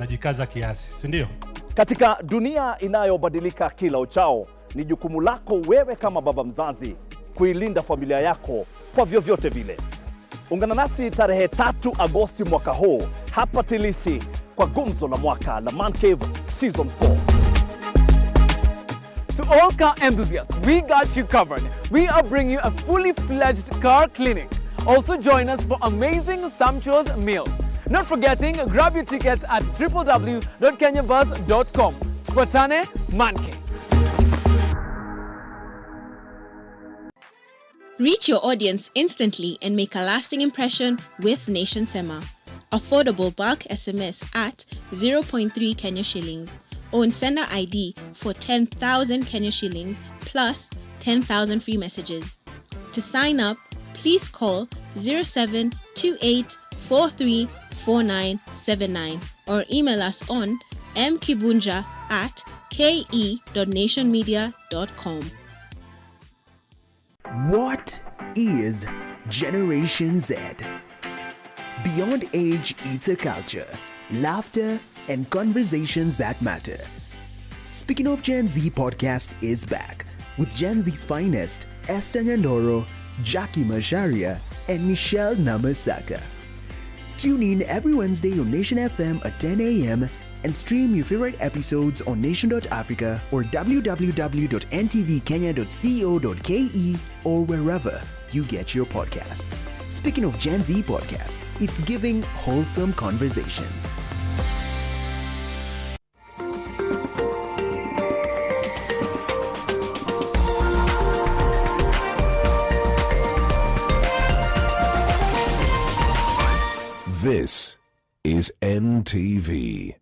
unajikaza kiasi, si ndio? Katika dunia inayobadilika kila uchao, ni jukumu lako wewe kama baba mzazi kuilinda familia yako kwa vyovyote vile. Ungana nasi tarehe 3 Agosti mwaka huu hapa Tilisi kwa gumzo la mwaka la Man Cave Season 4. To all car enthusiasts, we got you covered. We are bringing you a fully fledged car clinic. Also join us for amazing sumptuous meals. Not forgetting, grab your tickets at www.kenyabus.com. Tupatane Manke. Reach your audience instantly and make a lasting impression with Nation Sema. Affordable bulk SMS at 0.3 Kenya shillings. Own sender ID for 10,000 Kenya shillings plus 10,000 free messages. To sign up, please call 0728434979 or email us on mkibunja@ke.nationmedia.com. What is Generation Z? Beyond age, it's a culture, laughter, and conversations that matter. Speaking of Gen Z podcast is back with Gen Z's finest, Esther Nyandoro, Jackie Masharia, and Michelle Namasaka. Tune in every Wednesday on Nation FM at 10 a.m. and stream your favorite episodes on nation.africa or www.ntvkenya.co.ke or wherever you get your podcasts. Speaking of Gen Z podcast, it's giving wholesome conversations. This is NTV.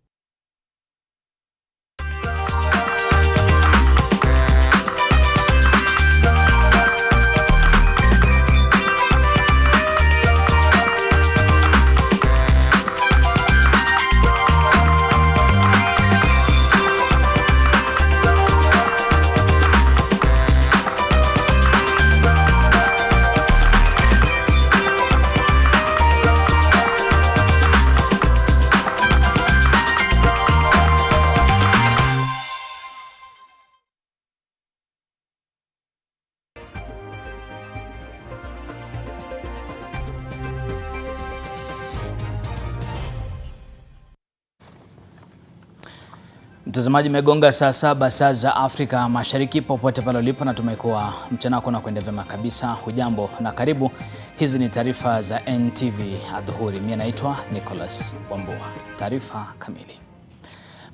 Mtazamaji, megonga saa 7 saa za Afrika Mashariki. Popote pale ulipo, natumai kuwa mchana wako unakwenda vyema kabisa. Hujambo na karibu. Hizi ni taarifa za NTV adhuhuri. Mimi naitwa Nicholas Wambua. Taarifa kamili.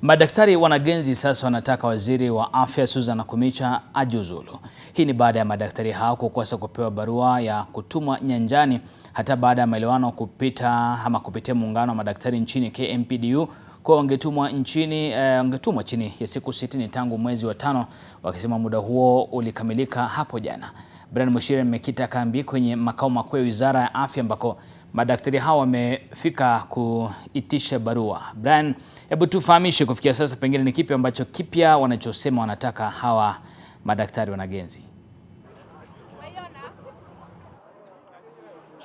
Madaktari wanagenzi sasa wanataka waziri wa afya Susan Nakhumicha ajiuzulu. Hii ni baada ya madaktari hao kukosa kupewa barua ya kutumwa nyanjani hata baada ya maelewano kupitia muungano wa madaktari nchini KMPDU kwa wangetumwa chini ya siku 60 tangu mwezi wa 5, wakisema muda huo ulikamilika hapo jana. Brian Mushire amekita kambi kwenye makao makuu ya Wizara ya Afya ambako madaktari hao wamefika kuitisha barua. Brian, hebu tufahamishe kufikia sasa pengine ni kipi ambacho kipya wanachosema wanataka hawa madaktari wanagenzi?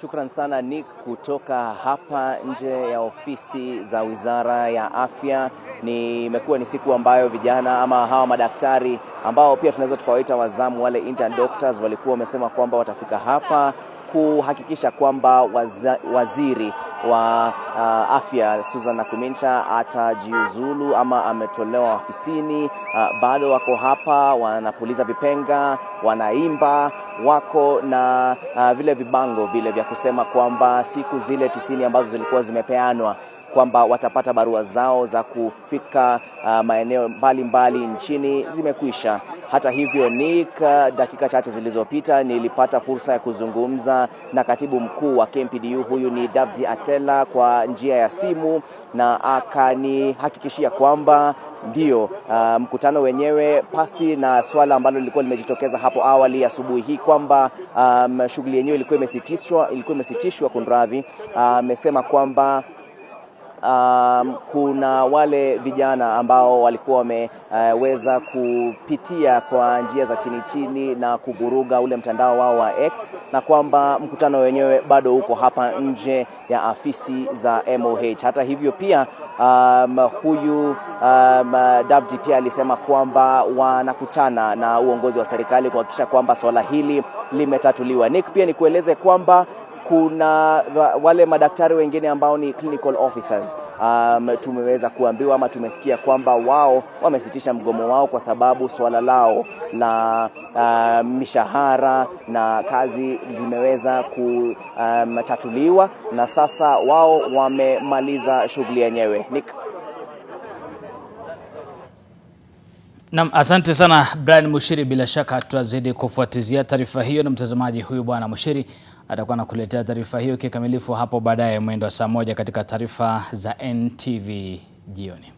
Shukran sana Nick, kutoka hapa nje ya ofisi za Wizara ya Afya. Imekuwa ni siku ambayo vijana ama hawa madaktari ambao pia tunaweza tukawaita wazamu, wale intern doctors, walikuwa wamesema kwamba watafika hapa kuhakikisha kwamba waziri wa afya Susan Nakhumicha atajiuzulu ama ametolewa ofisini. Bado wako hapa wanapuliza vipenga, wanaimba, wako na vile vibango vile vya kusema kwamba siku zile 90 ambazo zilikuwa zimepeanwa kwamba watapata barua zao za kufika maeneo mbalimbali nchini zimekwisha. Hata hivyo Nick, dakika chache zilizopita nilipata fursa ya kuzungumza na katibu mkuu wa KMPDU, huyu ni Dabdi Atela, kwa njia ya simu, na akanihakikishia kwamba ndio mkutano wenyewe, pasi na swala ambalo lilikuwa limejitokeza hapo awali asubuhi hii kwamba shughuli yenyewe ilikuwa imesitishwa kunradhi. Amesema kwamba kuna wale vijana ambao walikuwa wameweza kupitia kwa njia za chini chini na kuvuruga ule mtandao wao wa X, na kwamba mkutano wenyewe bado uko hapa nje ya afisi za MOH. Hata hivyo pia huyu Dabdi pia alisema kwamba wanakutana na uongozi wa serikali kuhakikisha kwamba swala hili limetatuliwa. Nick, pia nikueleze kwamba kuna wale madaktari wengine ambao ni clinical officers, tumeweza kuambiwa ama tumesikia kwamba wao wamesitisha mgomo wao kwa sababu swala lao la mishahara na kazi limeweza kutatuliwa, na sasa wao wamemaliza shughuli yenyewe. Nick. Naam, asante sana Brian Mushiri, bila shaka tutazidi kufuatizia taarifa hiyo, na mtazamaji, huyu bwana Mushiri atakuwa anakuletea taarifa hiyo kikamilifu hapo baadaye mwendo wa saa 1 katika taarifa za NTV jioni.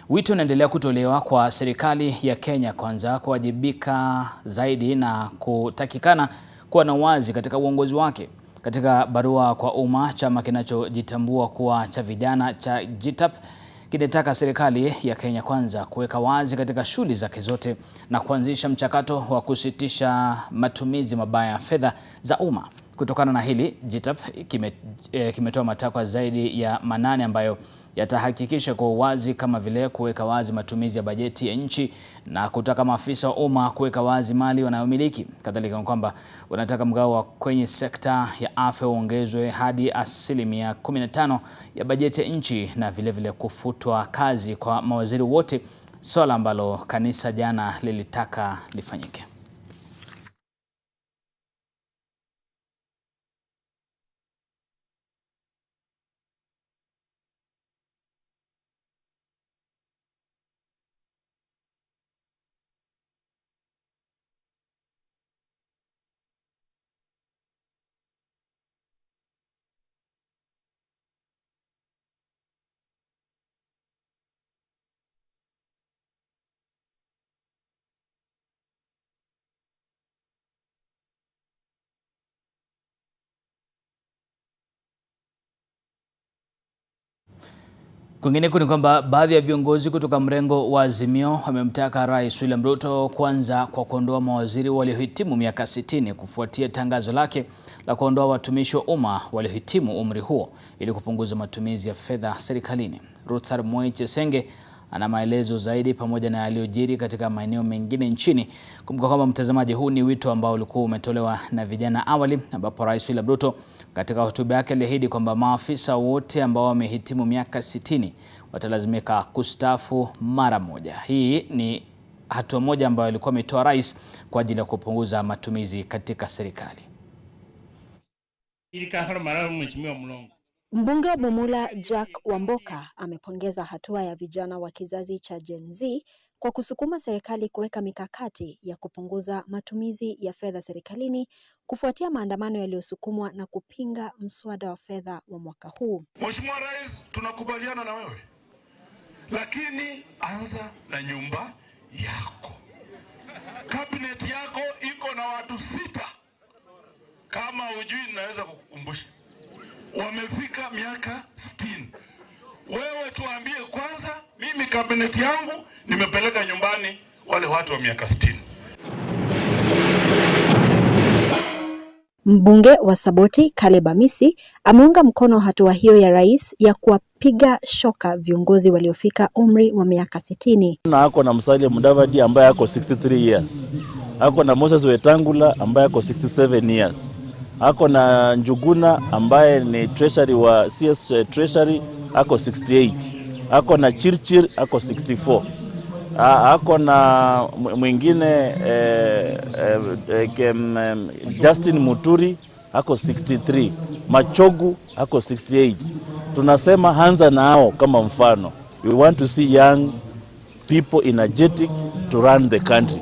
Wito unaendelea kutolewa kwa serikali ya Kenya kwanza kuwajibika zaidi na kutakikana kuwa na wazi katika uongozi wake. Katika barua kwa umma, chama kinachojitambua kuwa cha vijana cha GITAP kinataka serikali ya Kenya kwanza kuweka wazi katika shughuli zake zote na kuanzisha mchakato wa kusitisha matumizi mabaya ya fedha za umma. Kutokana na hili, GITAP kimetoa matakwa zaidi ya 8 ambayo yatahakikisha kwa uwazi, kama vile kuweka wazi matumizi ya bajeti ya nchi na kutaka maafisa wa umma kuweka wazi mali wanayomiliki. Kadhalika kwamba wanataka mgao wa kwenye sekta ya afya uongezwe hadi 15% ya bajeti ya nchi, na vile kufutwa kazi kwa mawaziri wote, swala ambalo kanisa jana lilitaka lifanyike. Kwingineko ni kwamba baadhi ya viongozi kutoka mrengo wa Azimio wamemtaka Rais William Ruto kuanza kwa kuondoa mawaziri waliohitimu miaka 60 kufuatia tangazo lake la kuondoa watumishi wa umma waliohitimu umri huo ili kupunguza matumizi ya fedha serikalini. Rutsar Moichesenge ana maelezo zaidi pamoja na yaliyojiri katika maeneo mengine nchini. Kumbuka kwamba mtazamaji, huu ni wito ambao ulikuwa umetolewa na vijana awali, ambapo Rais William Ruto katika hotuba yake aliahidi kwamba maafisa wote ambao wamehitimu miaka 60 watalazimika kustaafu mara moja. Hii ni hatua moja ambayo alikuwa ametoa rais kwa ajili ya kupunguza matumizi katika serikali. Mbunge wa Bumula Jack Wamboka amepongeza hatua ya vijana wa kizazi cha Gen Z kwa kusukuma serikali kuweka mikakati ya kupunguza matumizi ya fedha serikalini kufuatia maandamano yaliyosukumwa na kupinga mswada wa fedha wa mwaka huu. Mheshimiwa Rais, tunakubaliana na wewe, lakini anza na nyumba yako. Cabinet yako iko na watu 6. Kama hujui ninaweza kukukumbusha. Wamefika miaka 60. Wewe tuambie kwanza, mimi cabinet yangu nimepeleka nyumbani wale watu wa miaka 60. Mbunge wa Saboti Caleb Amisi ameunga mkono hatua hiyo ya rais ya kuwapiga shoka viongozi waliofika umri wa miaka 60. Na ako na Musalia Mudavadi ambaye ako 63 years. Ako na Moses Wetangula ambaye ako 67 years. Ako na Njuguna ambaye ni treasury wa CS Treasury ako 68. Ako na Chirchir ako 64. Ako na mwingine Justin Muturi ako 63. Machogu ako 68. Tunasema hanza nao kama mfano. We want to see young people energetic to run the country.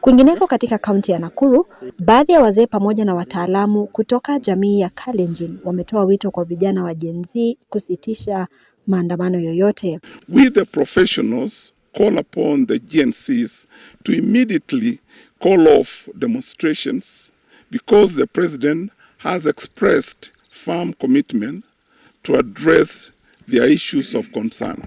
Kwingineko katika kaunti ya Nakuru, baadhi ya wazee pamoja na wataalamu kutoka jamii ya Kalenjin wametoa wito kwa vijana wa Gen Z kusitisha maandamano yoyote. We the professionals call upon the Gen Zs to immediately call off demonstrations because the president has expressed firm commitment to address their issues of concern.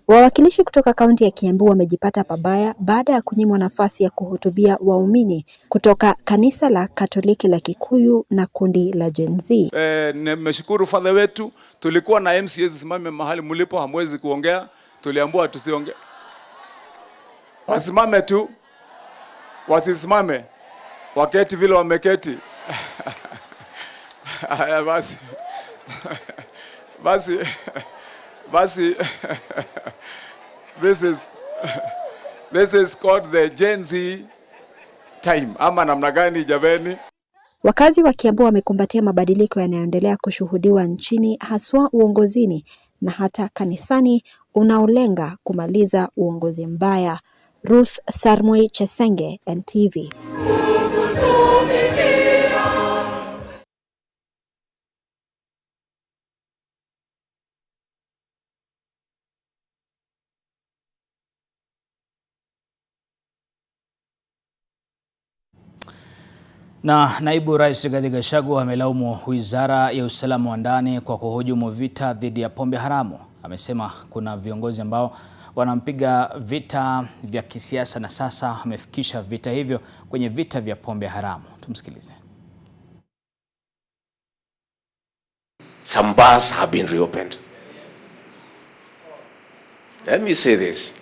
Wawakilishi kutoka kaunti ya Kiambu wamejipata pabaya baada ya kunyimwa nafasi ya kuhutubia waumini kutoka kanisa la Katoliki la Kikuyu na kundi la Gen Z. Nimeshukuru father wetu, tulikuwa na MCAs simame mahali mlipo, hamwezi kuongea, tuliambiwa tusiongee. Wasimame tu, wasisimame, waketi vile wameketi. Basi, basi, basi, this is called the Gen Z time. Ama namna gani jameni? Wakazi wa Kiambu wamekumbatia mabadiliko yanayoendelea kushuhudiwa nchini, haswa uongozini na hata kanisani, unaolenga kumaliza uongozi mbaya. Ruth Sarmoi Chesenge, NTV. Na naibu rais Rigathi Gachagua amelaumu wizara ya usalama wa ndani kwa kuhujumu vita dhidi ya pombe haramu. Amesema kuna viongozi ambao wanampiga vita vya kisiasa na sasa wamefikisha vita hivyo kwenye vita vya pombe haramu. Tumsikilize. Some bars have been reopened. Let me say this.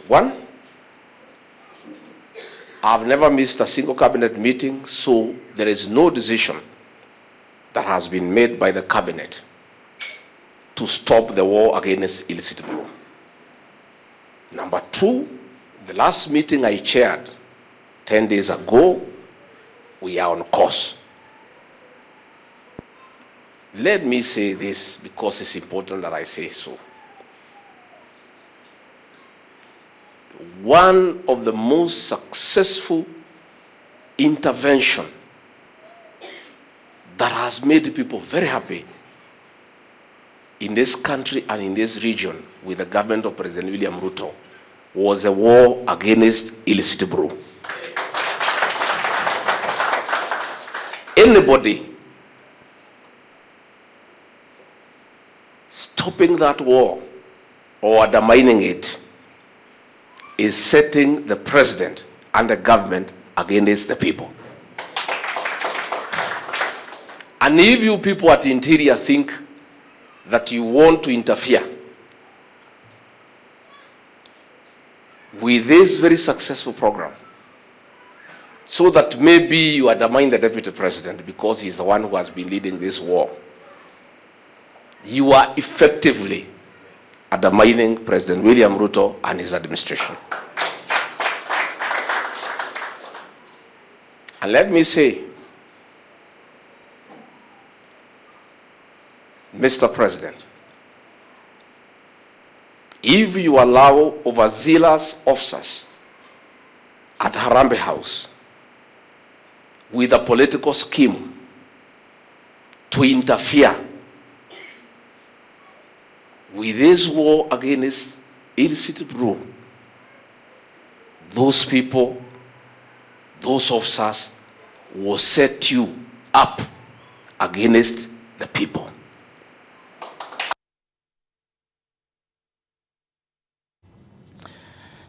One, I've never missed a single cabinet meeting, so there is no decision that has been made by the cabinet to stop the war against illicit brew. Number two, the last meeting I chaired 10 days ago, we are on course. Let me say this because it's important that I say so. One of the most successful intervention that has made people very happy in this country and in this region with the government of President William Ruto was a war against illicit brew. Anybody stopping that war or undermining it is setting the president and the government against the people. And if you people at the interior think that you want to interfere with this very successful program, so that maybe you undermine the deputy president because he's the one who has been leading this war, you are effectively undermining President William Ruto and his administration. And let me say, Mr. President, if you allow overzealous officers at Harambee House with a political scheme to interfere with this war against illicit brew, those people, those officers will set you up against the people.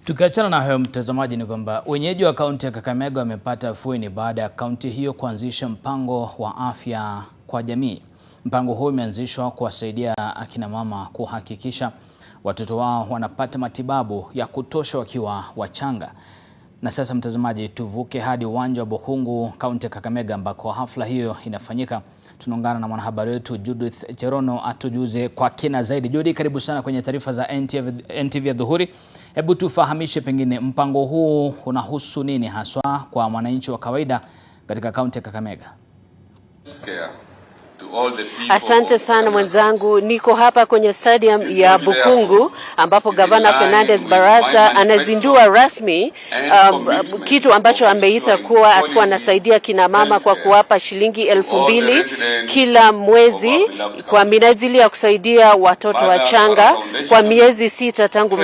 Tukiachana na hayo mtazamaji, ni kwamba wenyeji wa kaunti ya Kakamega wamepata afueni baada ya kaunti hiyo kuanzisha mpango wa afya kwa jamii. Mpango huu umeanzishwa kuwasaidia akina mama kuhakikisha watoto wao wanapata matibabu ya kutosha wakiwa wachanga. Na sasa mtazamaji, tuvuke hadi uwanja wa Bukungu, kaunti ya Kakamega ambako hafla hiyo inafanyika. Tunaungana na mwanahabari wetu Judith Cherono atujuze kwa kina zaidi. Judy, karibu sana kwenye taarifa za NTV ya Dhuhuri. Hebu tufahamishe pengine mpango huu unahusu nini haswa kwa mwananchi wa kawaida katika kaunti ya Kakamega? Asante sana mwenzangu, niko hapa kwenye stadium ya Bukungu ambapo Gavana Fernandez Barasa anazindua rasmi kitu ambacho ameita kuwa atakuwa anasaidia kina mama kwa kuwapa shilingi 2,000 kila mwezi kwa minajili ya kusaidia watoto wachanga kwa miezi 6 tangu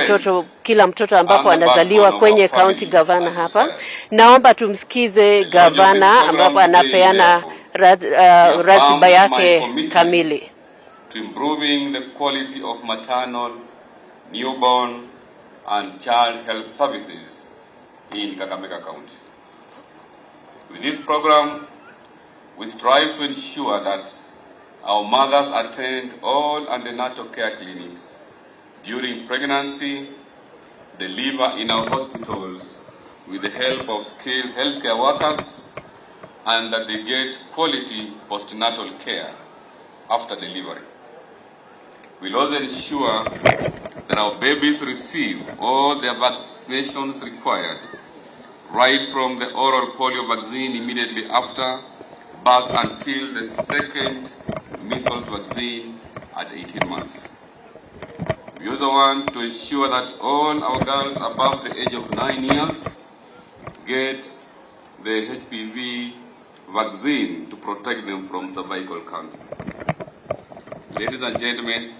kila mtoto ambapo anazaliwa kwenye county. Gavana hapa, naomba tumsikize Gavana ambapo anapeana ratiba yake kamili. To improving the quality of maternal, newborn and child health services in Kakamega County. With this program, we strive to ensure that our mothers attend all antenatal care clinics during pregnancy, deliver in our hospitals with the help of skilled healthcare workers, and that they get quality postnatal care after delivery. We'll also ensure that our babies receive all their vaccinations required, right from the oral polio vaccine immediately after birth until the second measles vaccine at 18 months. We also want to ensure that all our girls above the age of 9 years get the HPV vaccine to protect them from cervical cancer. Ladies and gentlemen,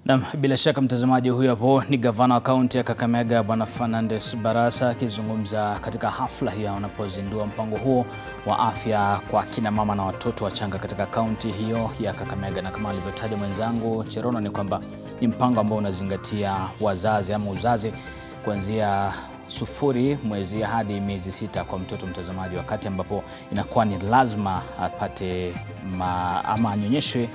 na bila shaka mtazamaji, huyu hapo ni gavana wa kaunti ya Kakamega Bwana Fernandes Barasa akizungumza katika hafla hiyo anapozindua mpango huo wa afya kwa kina mama na watoto wachanga katika kaunti hiyo ya Kakamega. Na kama alivyotaja mwenzangu Cherono ni kwamba ni mpango ambao unazingatia wazazi ama uzazi kuanzia 0 mwezi hadi miezi 6 kwa mtoto mtazamaji, wakati ambapo inakuwa ni lazima apate ama anyonyeshwe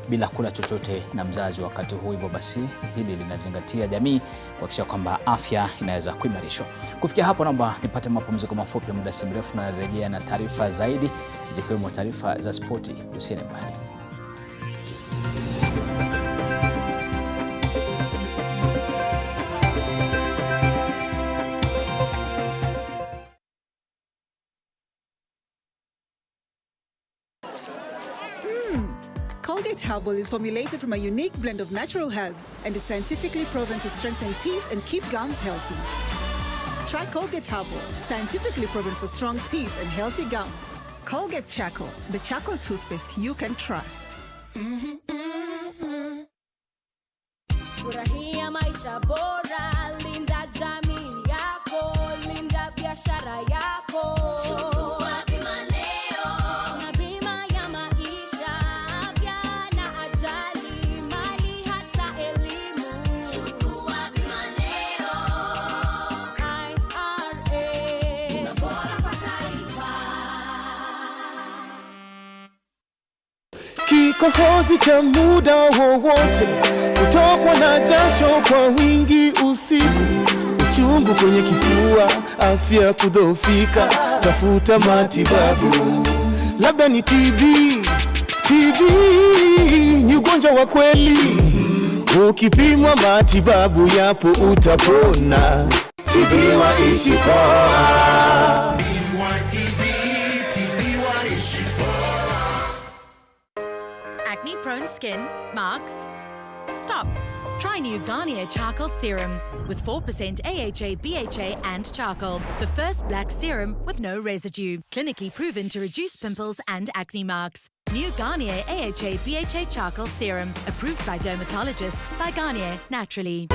bila kula chochote na mzazi wakati huo. Hivyo basi hili linazingatia jamii kuhakikisha kwamba afya inaweza kuimarishwa. Kufikia hapo naomba nipate mapumziko mafupi muda si mrefu na rejea na taarifa zaidi zikiwemo taarifa za spoti. Usiende mbali. Colgate Herbal is formulated from a unique blend of natural herbs and is scientifically proven to strengthen teeth and keep gums healthy. Try Colgate Herbal, scientifically proven for strong teeth and healthy gums. Colgate Charcoal, the charcoal toothpaste you can trust. Furahia maisha bora, linda jamii yako, linda biashara yako. Chukua bima leo. Tuna bima ya maisha, afya na ajali, mali hata elimu. Chukua bima leo. IRA. Bima bora kwa taifa. Kikohozi cha muda wowote, kutokwa na jasho kwa wingi usiku, uchungu kwenye kifua, afya kudhoofika, tafuta matibabu. Labda ni TB ni ugonjwa wa kweli, ukipimwa matibabu yapo utapona. Tibiwa ishi poa. Acne-prone skin, marks? Stop. Try new Garnier Charcoal Serum with 4% AHA, BHA and charcoal. The first black serum with no residue. Clinically proven to reduce pimples and acne marks. New Garnier AHA, BHA Charcoal Serum. Approved by dermatologists by Garnier Naturally.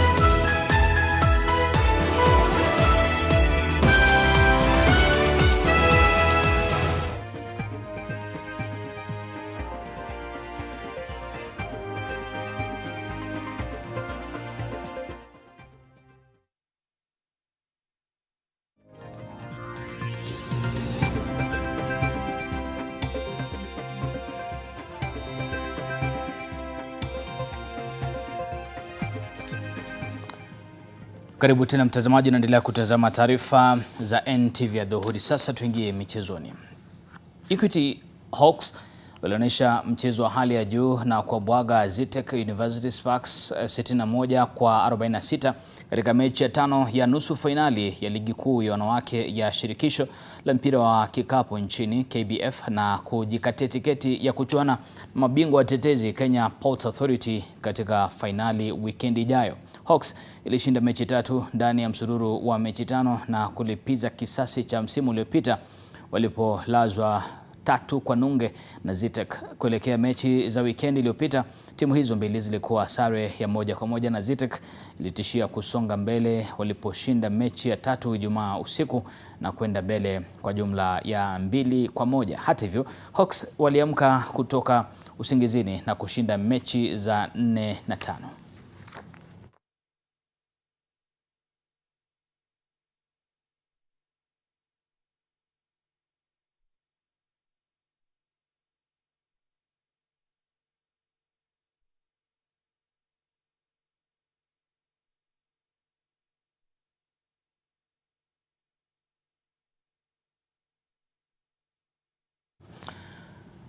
Karibu tena mtazamaji, unaendelea kutazama taarifa za NTV ya dhuhuri. Sasa tuingie michezoni. Equity Hawks walionyesha mchezo wa hali ya juu na kuwabwaga Zitek University Sparks 61 kwa 46 katika mechi ya 5 ya nusu fainali ya ligi kuu ya wanawake ya shirikisho la mpira wa kikapu nchini KBF na kujikatia tiketi ya kuchuana mabingwa watetezi Kenya Ports Authority katika fainali wikendi ijayo. Hawks ilishinda mechi 3 ndani ya msururu wa mechi 5 na kulipiza kisasi cha msimu uliopita walipolazwa 3-0 na Zitek. Kuelekea mechi za weekend iliyopita, timu hizo mbili zilikuwa sare ya 1-1 na Zitek ilitishia kusonga mbele waliposhinda mechi ya 3 Ijumaa usiku na kwenda mbele kwa jumla ya 2-1. Hata hivyo, Hawks waliamka kutoka usingizini na kushinda mechi za 4 na 5.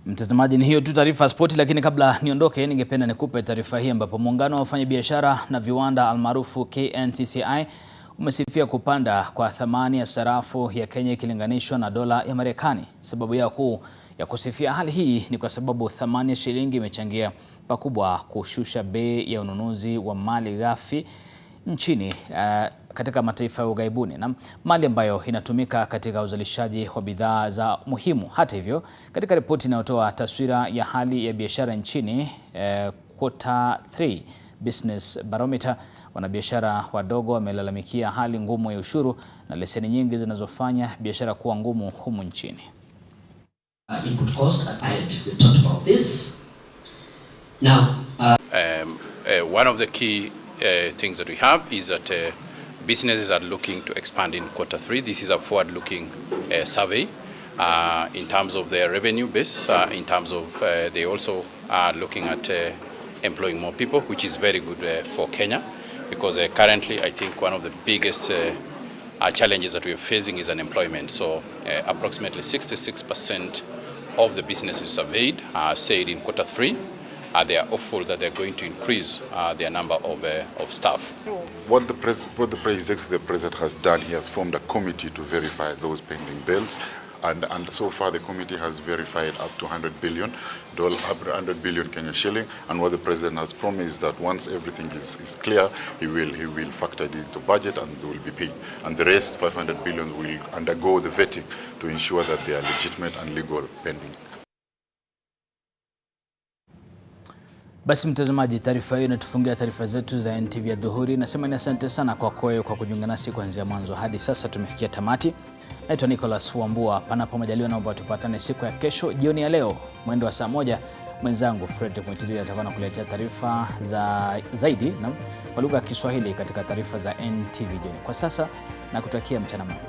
Mtazamaji, ni hiyo tu taarifa spoti, lakini kabla niondoke ningependa nikupe taarifa hii ambapo muungano wa wafanyabiashara na viwanda almaarufu KNCCI umesifia kupanda kwa thamani ya sarafu ya Kenya ikilinganishwa na dola ya Marekani. Sababu yao kuu ya kusifia hali hii ni kwa sababu thamani ya shilingi imechangia pakubwa kushusha bei ya ununuzi wa mali ghafi nchini katika mataifa ya ughaibuni na mali ambayo inatumika katika uzalishaji wa bidhaa za muhimu. Hata hivyo, katika ripoti inayotoa taswira ya hali ya biashara nchini Quarter 3 Business Barometer, wanabiashara wadogo wamelalamikia hali ngumu ya ushuru na leseni nyingi zinazofanya biashara kuwa ngumu humu nchini. Input cost, we talked about this. Now, one of the key things that we have is that businesses are looking to expand in Quarter 3. This is a forward-looking survey in terms of their revenue base, in terms of they also are looking at employing more people, which is very good for Kenya, because currently I think one of the biggest challenges that we are facing is unemployment. So approximately 66% of the businesses surveyed said in Quarter 3 they are hopeful that they're going to increase their number of staff. What the President has done, he has formed a committee to verify those pending bills, and so far the committee has verified up to $100 billion Kenya shilling. And what the President has promised that once everything is clear, he will factor it into budget and they will be paid. And the rest, 500 billion, will undergo the vetting to ensure that they are legitimate and legal pending. Basi mtazamaji, taarifa hiyo inatufungia taarifa zetu za NTV Adhuhuri. Nasema ni asante sana kwa kujiunga nasi kuanzia mwanzo hadi sasa tumefikia tamati. Naitwa Nicholas Wambua. Panapo majaliwa naomba tupatane siku ya kesho jioni ya leo mwendo wa saa 1. Mwenzangu Fred Mwitiri atakuwa anakuletea taarifa zaidi na kwa lugha ya Kiswahili katika taarifa za NTV jioni. Kwa sasa nakutakia mchana mwema.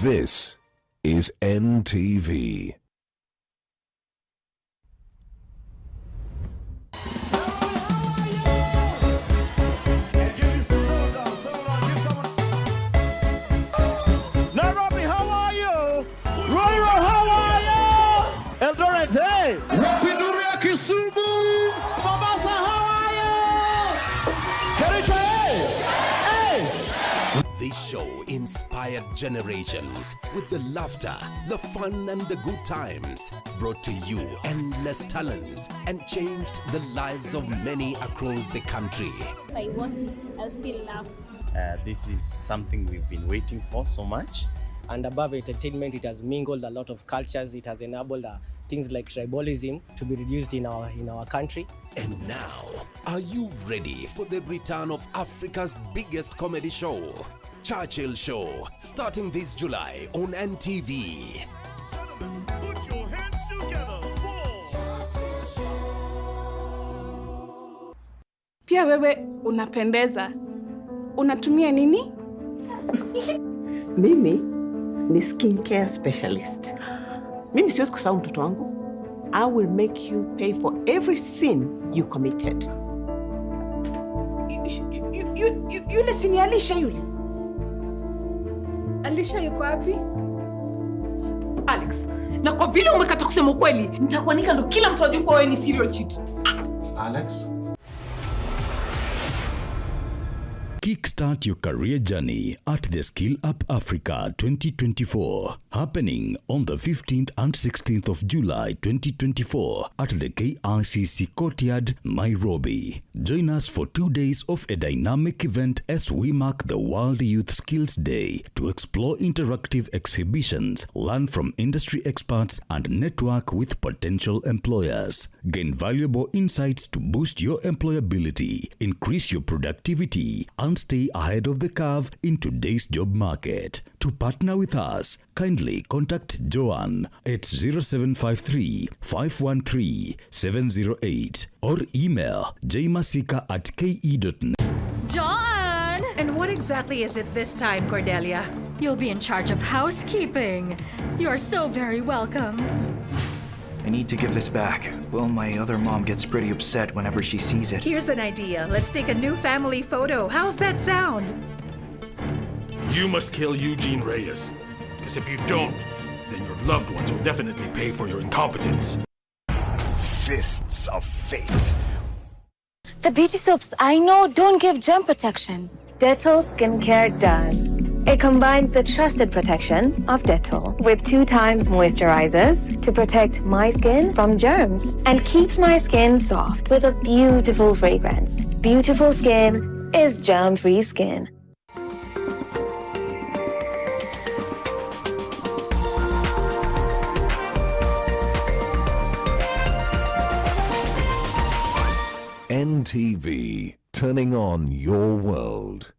This is NTV. Nairobi, how are you? Royal, how are you? Eldoret, hey! Rapiduria Kisumu! Mombasa, how are you? Kericho, hey! Hey! This show inspired generations with the laughter, the fun and the good times. Brought to you endless talents and changed the lives of many across the country. If I watch it, I'll still laugh. This is something we've been waiting for so much. And above entertainment, it has mingled a lot of cultures. It has enabled things like tribalism to be reduced in our country. And now, are you ready for the return of Africa's biggest comedy show? Churchill Show, starting this July on NTV. Put your hands together Pia wewe unapendeza. Unatumia nini? Mimi ni skincare specialist. Mimi siwezi kusahau mtoto wangu. I will make you pay for every sin you committed. Yule si Alisha yule? Alisha yuko wapi? Alex, na kwa vile umekata kusema ukweli, nitakuanika ndo kila mtu ajue kwa wewe ni serial cheat. Alex? Kickstart your career journey at the Skill Up Africa 2024, happening on the 15th and 16th of July 2024 at the KICC Courtyard, Nairobi. Join us for 2 days of a dynamic event as we mark the World Youth Skills Day to explore interactive exhibitions, learn from industry experts, and network with potential employers. Gain valuable insights to boost your employability, increase your productivity, and stay ahead of the curve in today's job market. To partner with us, kindly contact Joanne at 0753 513 708 or email jmasika@ke.net. John! And what exactly is it this time, Cordelia? You'll be in charge of housekeeping. You're so very welcome. I need to give this back. Well, my other mom gets pretty upset whenever she sees it. Here's an idea. Let's take a new family photo. How's that sound? You must kill Eugene Reyes. Because if you don't, then your loved ones will definitely pay for your incompetence. Fists of Fate. The beauty soaps I know don't give germ protection. Dettol Skincare does. It combines the trusted protection of Dettol with 2 times moisturizers to protect my skin from germs and keeps my skin soft with a beautiful fragrance. Beautiful skin is germ-free skin. NTV, turning on your world.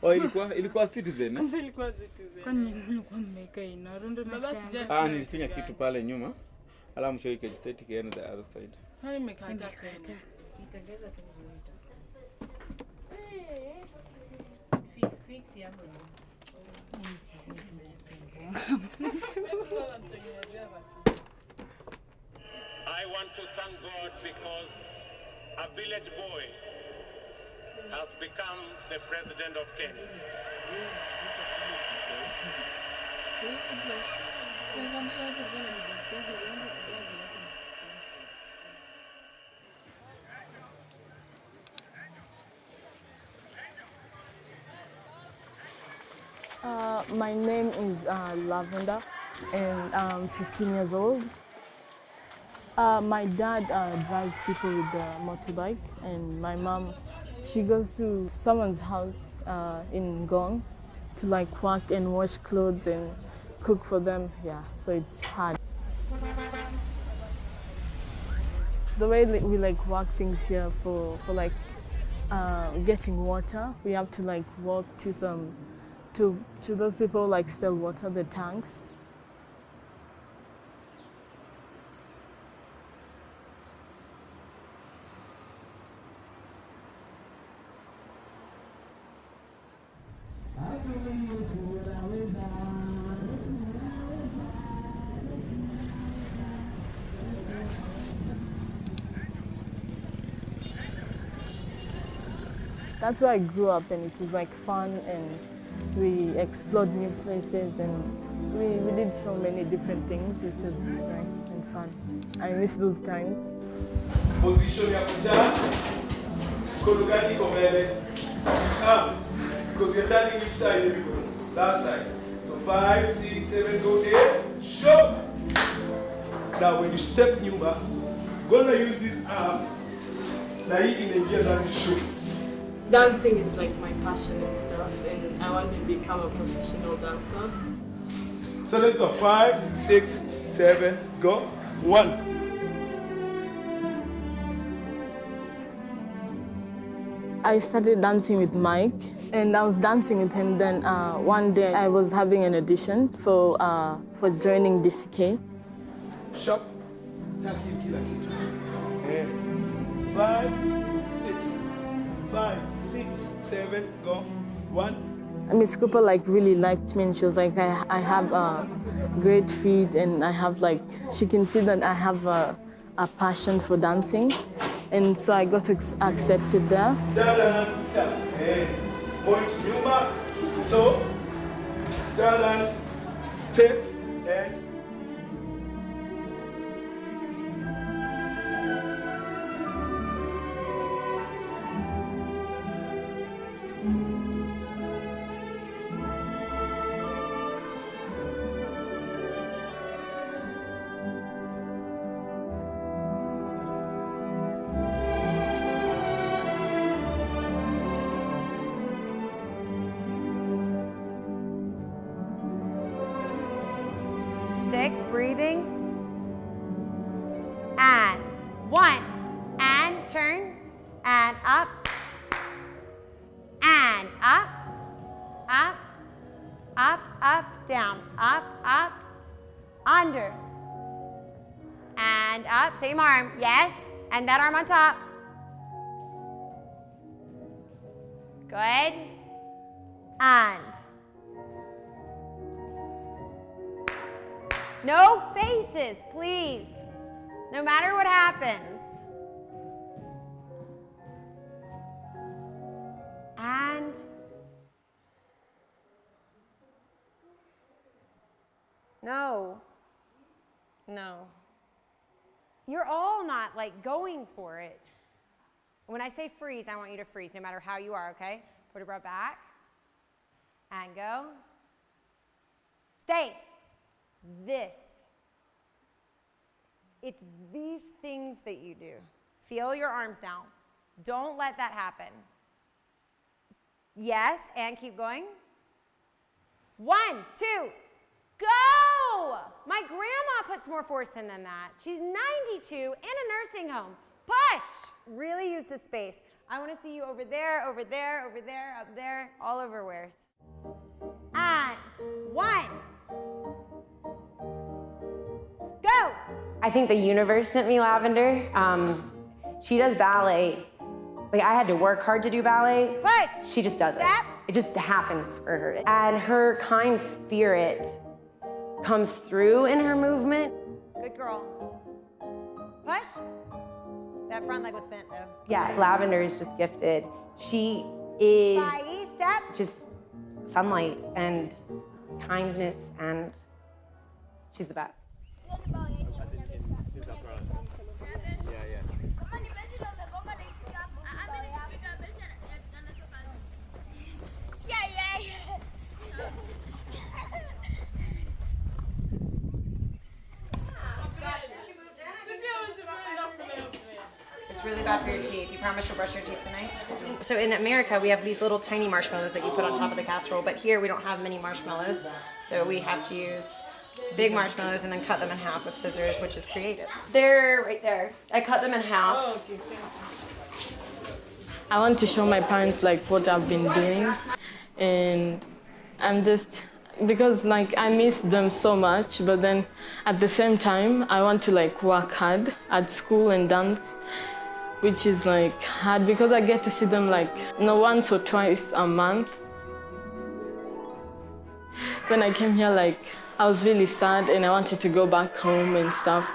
Oh, ilikuwa Citizen. Kumbe ilikuwa Citizen. Kwani nilikuwa mmekaa ina rundo na shanga. Nilifanya kitu pale nyuma. Ala msho ikajiseti kienda the other side. Hani nimekata. Nitengeza fix yangu. I want to thank God because a village boy has become the president of Kenya. My name is Lavender, and I'm 15 years old. My dad drives people with the motorbike, and my mom, she goes to someone's house in Gong to like work and wash clothes and cook for them. Yeah, so it's hard. The way we like work things here for like getting water, we have to like walk to those people like sell water, the tanks. That's where I grew up, and it was like fun, and we explored new places, and we did so many different things, which was nice and fun. I miss those times. Position ya kujaa, mkono gani iko mbele? Because you're turning each side, everybody. That side. So 5, 6, 7, go there. Shop. Now when you step nyuma, gonna use this arm. Na hii inaingia ndani shop. Dancing is like my passion and stuff, and I want to become a professional dancer. So let's go. 5, 6, 7, go. 1. I started dancing with Mike, and I was dancing with him. Then one day I was having an audition for joining DCK. Shop. 5, 6, 5, 6, 7, go. 1, Miss Cooper really liked me, and she was like, I have great feet, and I have she can see that I have a passion for dancing, and so I got accepted there. So, step and breathing. And 1. And turn. And up. And up. Up. Up, up, down. Up, up. Under. And up. Same arm. Yes. And that arm on top. Good. And. No faces, please. No matter what happens. And no. You're all not going for it. When I say freeze, I want you to freeze no matter how you are, okay? Put a breath back. And go. Stay. It's these things that you do. Feel your arms down. Don't let that happen. Yes, and keep going. 1, 2, go! My grandma puts more force in than that. She's 92 in a nursing home. Push! Really use the space. I want to see you over there, over there, over there, up there, all over where's. And 1. Go! I think the universe sent me Lavender. She does ballet. I had to work hard to do ballet. Push! She just does it. It just happens for her. And her kind spirit comes through in her movement. Good girl. Push. That front leg was bent though. Yeah, Lavender is just gifted. She is just sunlight and kindness, and she's the best. It's really bad for your teeth. You promise you'll brush your teeth tonight? So in America, we have these little tiny marshmallows that you put on top of the casserole, but here we don't have many marshmallows, so we have to use big marshmallows and then cut them in half with scissors, which is creative. They're right there. I cut them in half. Oh, okay. I want to show my parents what I've been doing, and I'm just, because I miss them so much, but then at the same time I want to work hard at school and dance, which is hard because I get to see them once or twice a month. When I came here I was really sad and I wanted to go back home and stuff.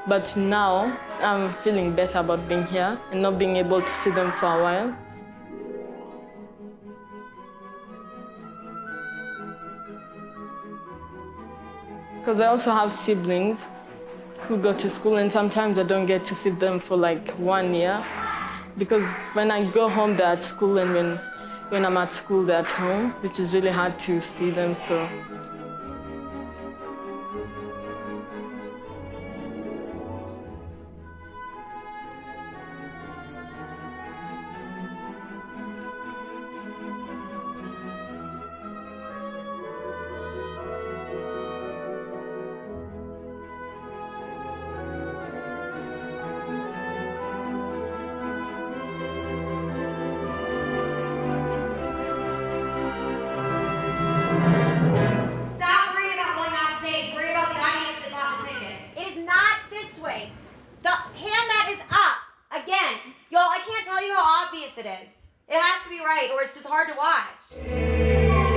But now I'm feeling better about being here and not being able to see them for a while. Because I also have siblings who go to school, and sometimes I don't get to see them for 1 year. Because when I go home, they're at school, and when I'm at school, they're at home, which is really hard to see them, so. It has to be right, or it's just hard to watch.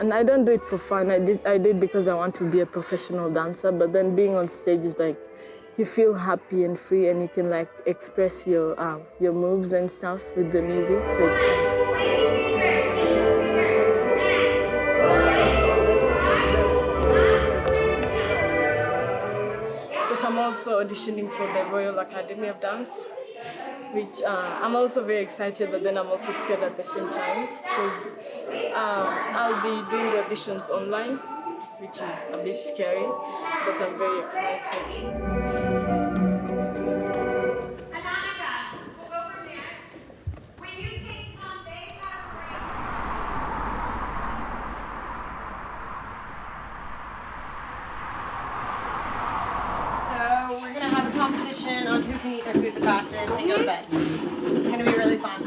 And I don't do it for fun. I do it because I want to be a professional dancer. But then being on stage is like, you feel happy and free, and you can like express your moves and stuff with the music. So it's nice. But I'm also auditioning for the Royal Academy of Dance, which I'm also very excited, but then I'm also scared at the same time because I'll be doing the auditions online, which is a bit scary, but I'm very excited. We're gonna have a competition on who can eat their food the fastest and go to bed. It's gonna be really fun.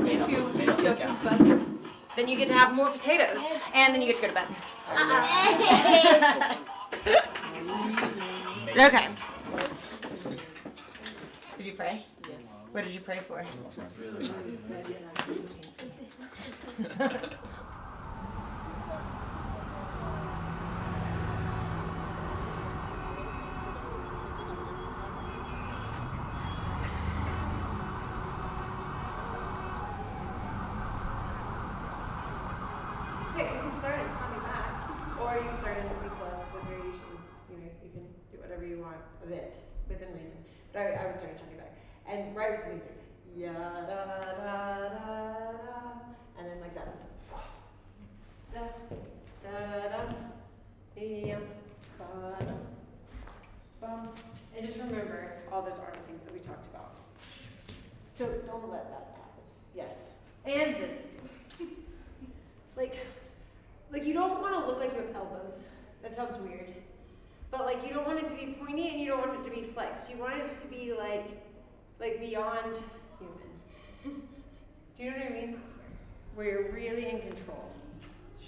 If you finish your food faster, then you get to have more potatoes, and then you get to go to bed. Okay. Did you pray? Yes. What did you pray for? Or you can start in a B plus with variations. You know, you can do whatever you want a bit within reason. But I would start in chunky back. And right with the music. Ya da da da da. And then like that. Da da da. Yum. Ba da. Bum. And just remember all those army things that we talked about. So don't let that happen. Yes. And this. Like you don't want to look like you have elbows. That sounds weird. But like you don't want it to be pointy and you don't want it to be flexed. You want it to be like beyond human. Do you know what I mean? Where you're really in control.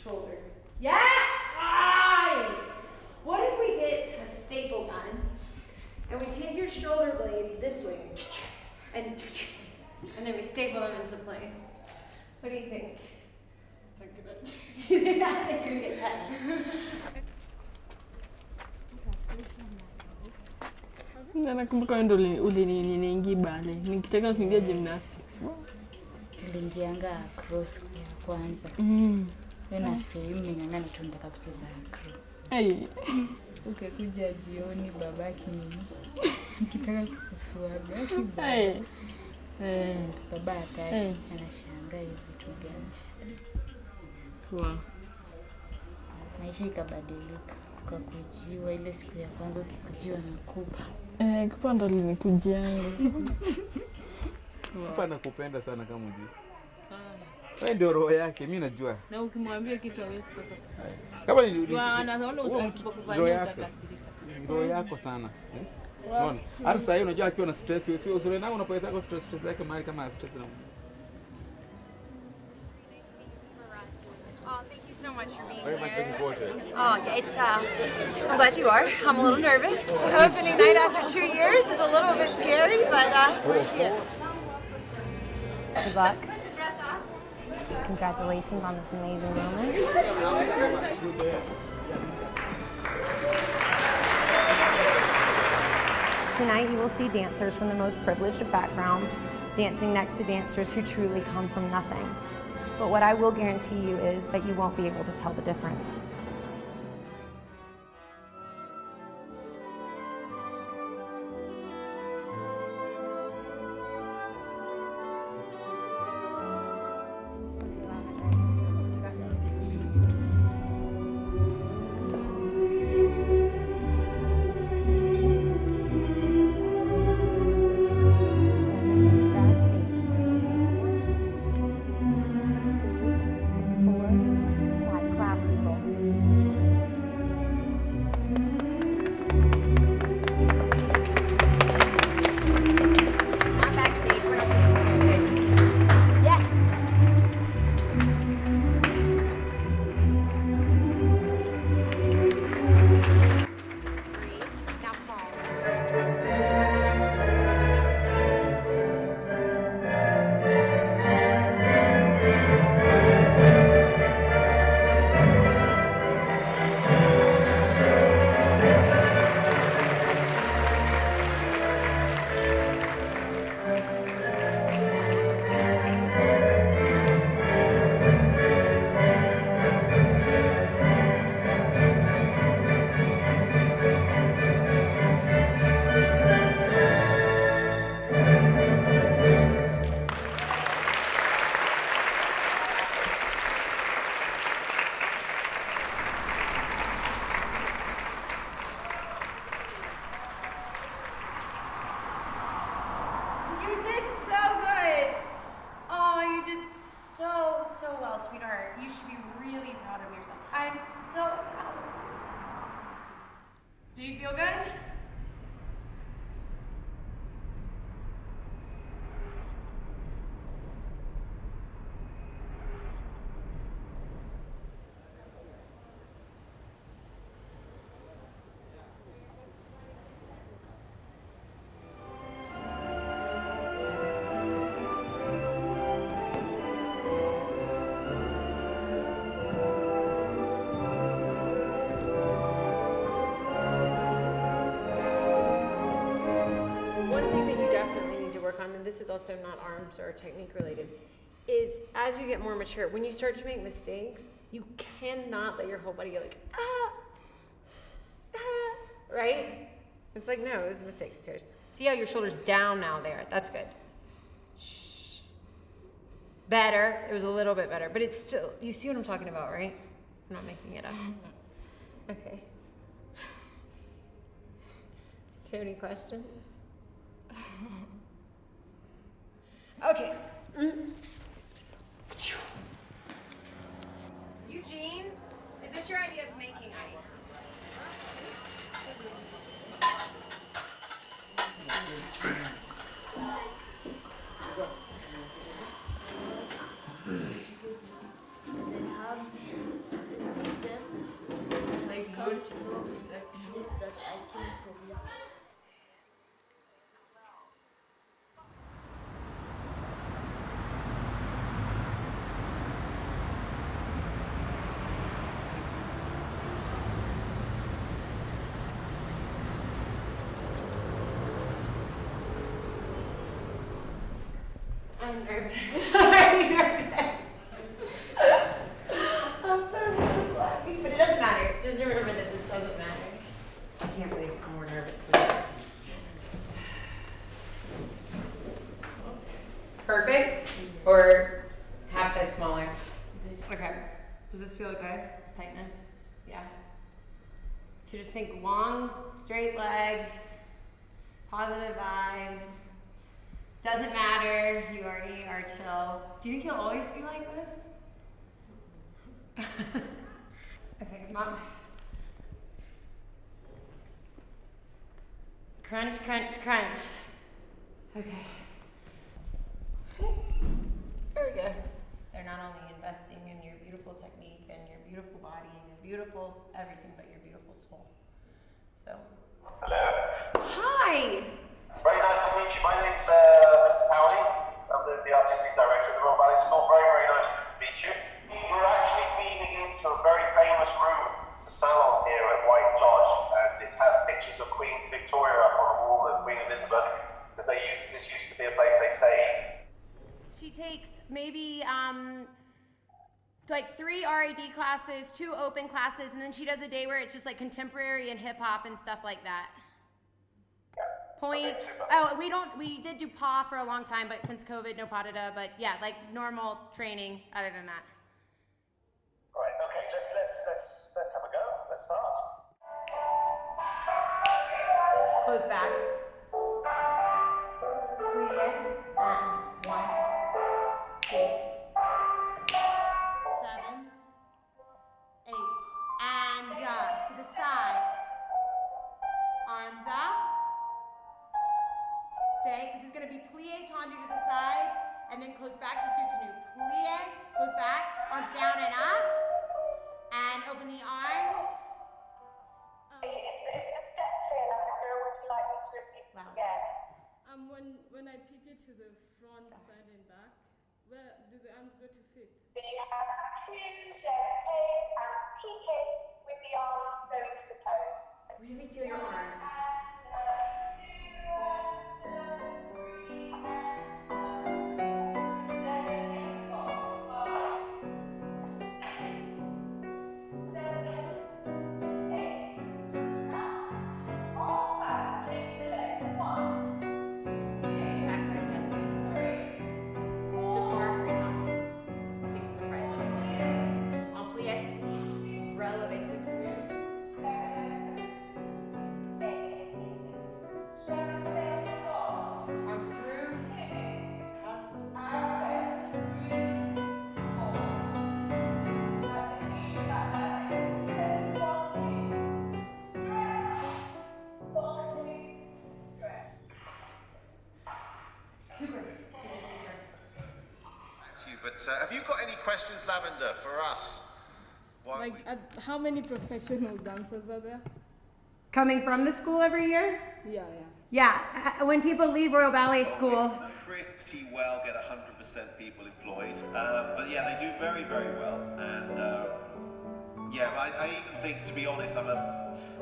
Shoulder. Yeah! Right! What if we get a staple gun and we take your shoulder blades this way and then we staple them into place? What do you think? I think you're gonna get tetanus. Nakumbuka wewe ndo uliniingia bale. Nikitaka kuingia gymnastics. Niliingianga cross ya kwanza. Na film ningangana tu nataka kucheza cross. Ukakuja jioni babaki nini? Nikitaka kuswaga kibaya. Baba hataki anashangaa hivi vitu gani. Wow. Maisha ikabadilika. Ukakujiwa ile siku ya kwanza ukikujiwa na kupa. Kupa ndo linikujianga. Kupa nakupenda sana kama ujui. Wewe ndio roho yake, mimi najua. Na ukimwambia kitu hawezi kosa. Kama ni anaona usipokufanyia utakasirika. Roho yako sana. Unaona? Hata sasa hivi unajua akiwa na stress, sio usore nao unapoeta kwa stress yake mahali kama stress na. So much for being here. Oh, it's I'm glad you are. I'm a little nervous. Opening night after 2 years is a little bit scary, but yeah. Good luck. Congratulations on this amazing moment. Tonight you will see dancers from the most privileged of backgrounds dancing next to dancers who truly come from nothing. But what I will guarantee you is that you won't be able to tell the difference. this is also not arms or technique related, is as you get more mature, when you start to make mistakes, you cannot let your whole body go like, right? It's like, no, it was a mistake, who cares? See how your shoulder's down now there, that's good. Shh. Better, it was a little bit better, but it's still, you see what I'm talking about, right? I'm not making it up. Okay. Do you have any questions? Okay. Eugene, is this your idea of making ice? I'm nervous. I'm nervous. I'm so nervous laughing, but it doesn't matter. Just remember that this doesn't matter. I can't believe I'm more nervous than that. Perfect? Or half size smaller? Okay. Does this feel okay? It's tightness? Yeah. So just think long, straight legs, positive vibes. Doesn't matter, you already are chill. Do you think you'll always be like this? Okay, Mom. Crunch, crunch, crunch. Okay. There we go. They're not only investing in your beautiful technique and your beautiful body and your beautiful everything, but your beautiful soul. So. Hello. Hi! Very nice to meet you. My name's Mr. Powley. I'm the artistic director of the Royal Ballet School. Very, very nice to meet you. We're actually feeding into a very famous room. It's the salon here at White Lodge, and it has pictures of Queen Victoria up on the wall and Queen Elizabeth, because this used to be a place they stayed. She takes maybe like 3 RAD classes, 2 open classes, and then she does a day where it's just like contemporary and hip hop and stuff like that. Point. Okay, we did do PA for a long time, but since COVID, no PA-da-da, but yeah, like normal training other than that. All right, okay, let's have a go. Let's start. Close back. Clear. And 1, 2, 7, 8. And to the side. Arms up. Stay. This is going to be plie tendu to the side, and then close back to soutenu. Plie, goes back, arms down and up, and open the arms. Is the step clear, Lavender, or would you like me to repeat it again? When I pick it to the front, side, and back, where do the arms go to fit? So you have to jetés and pique with the arms going to the toes. Really feel your arms. But have you got any questions, Lavender, for us? How many professional dancers are there? Coming from the school every year? Yeah. Yeah, when people leave Royal Ballet School. Pretty well get 100% people employed. But yeah, they do very, very well. And Yeah, but I even think, to be honest,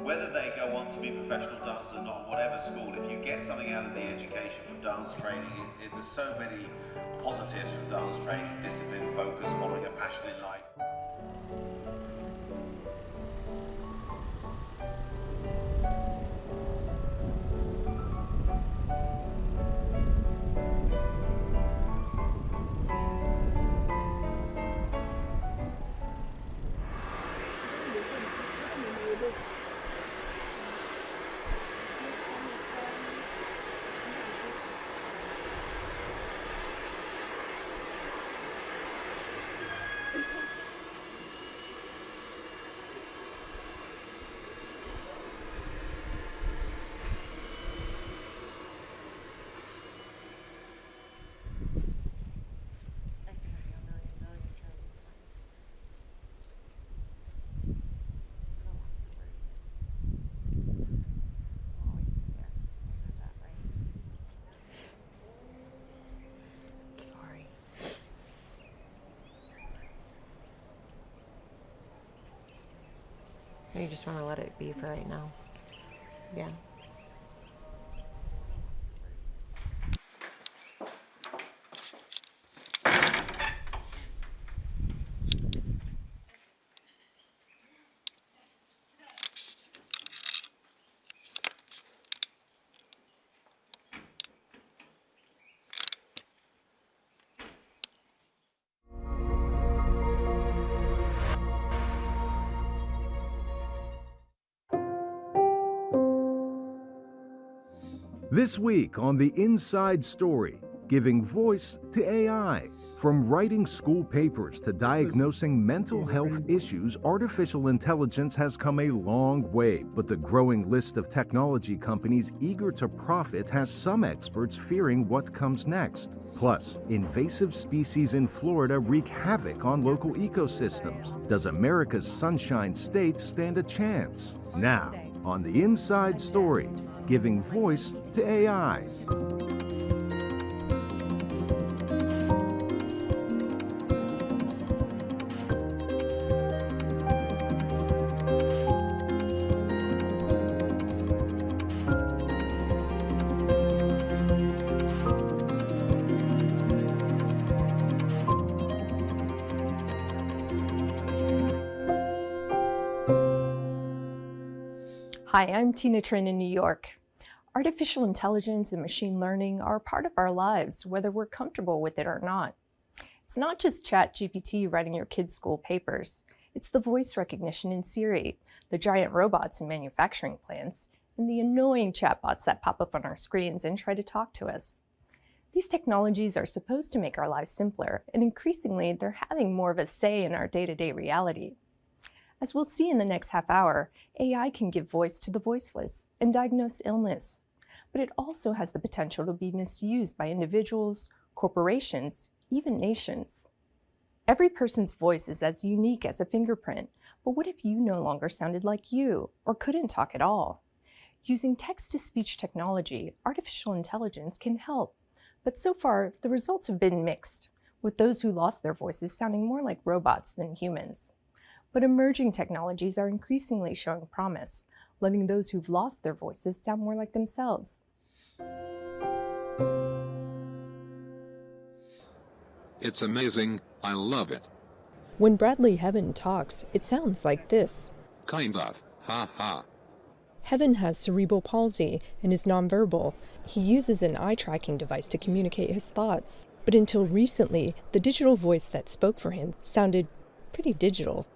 whether they go on to be professional dancers or not, whatever school, if you get something out of the education from dance training, there's so many positives from dance training: discipline, focus, following a passion in life. You just want to let it be for right now. Yeah. This week on The Inside Story, giving voice to AI. From writing school papers to diagnosing mental health issues, artificial intelligence has come a long way, but the growing list of technology companies eager to profit has some experts fearing what comes next. Plus, invasive species in Florida wreak havoc on local ecosystems. Does America's Sunshine State stand a chance? Now, on The Inside Story, giving voice to AI. Hi, I'm Tina Trin in New York. Artificial intelligence and machine learning are a part of our lives, whether we're comfortable with it or not. It's not just ChatGPT writing your kids' school papers. It's the voice recognition in Siri, the giant robots in manufacturing plants, and the annoying chatbots that pop up on our screens and try to talk to us. These technologies are supposed to make our lives simpler, and increasingly, they're having more of a say in our day-to-day reality. As we'll see in the next half hour, AI can give voice to the voiceless and diagnose illness, but it also has the potential to be misused by individuals, corporations, even nations. Every person's voice is as unique as a fingerprint, but what if you no longer sounded like you or couldn't talk at all? Using text-to-speech technology, artificial intelligence can help, but so far the results have been mixed, with those who lost their voices sounding more like robots than humans. But emerging technologies are increasingly showing promise, letting those who've lost their voices sound more like themselves. It's amazing. I love it. When Bradley Heaven talks, it sounds like this. Kind of. Ha ha. Heaven has cerebral palsy and is nonverbal. He uses an eye-tracking device to communicate his thoughts. But until recently, the digital voice that spoke for him sounded pretty digital.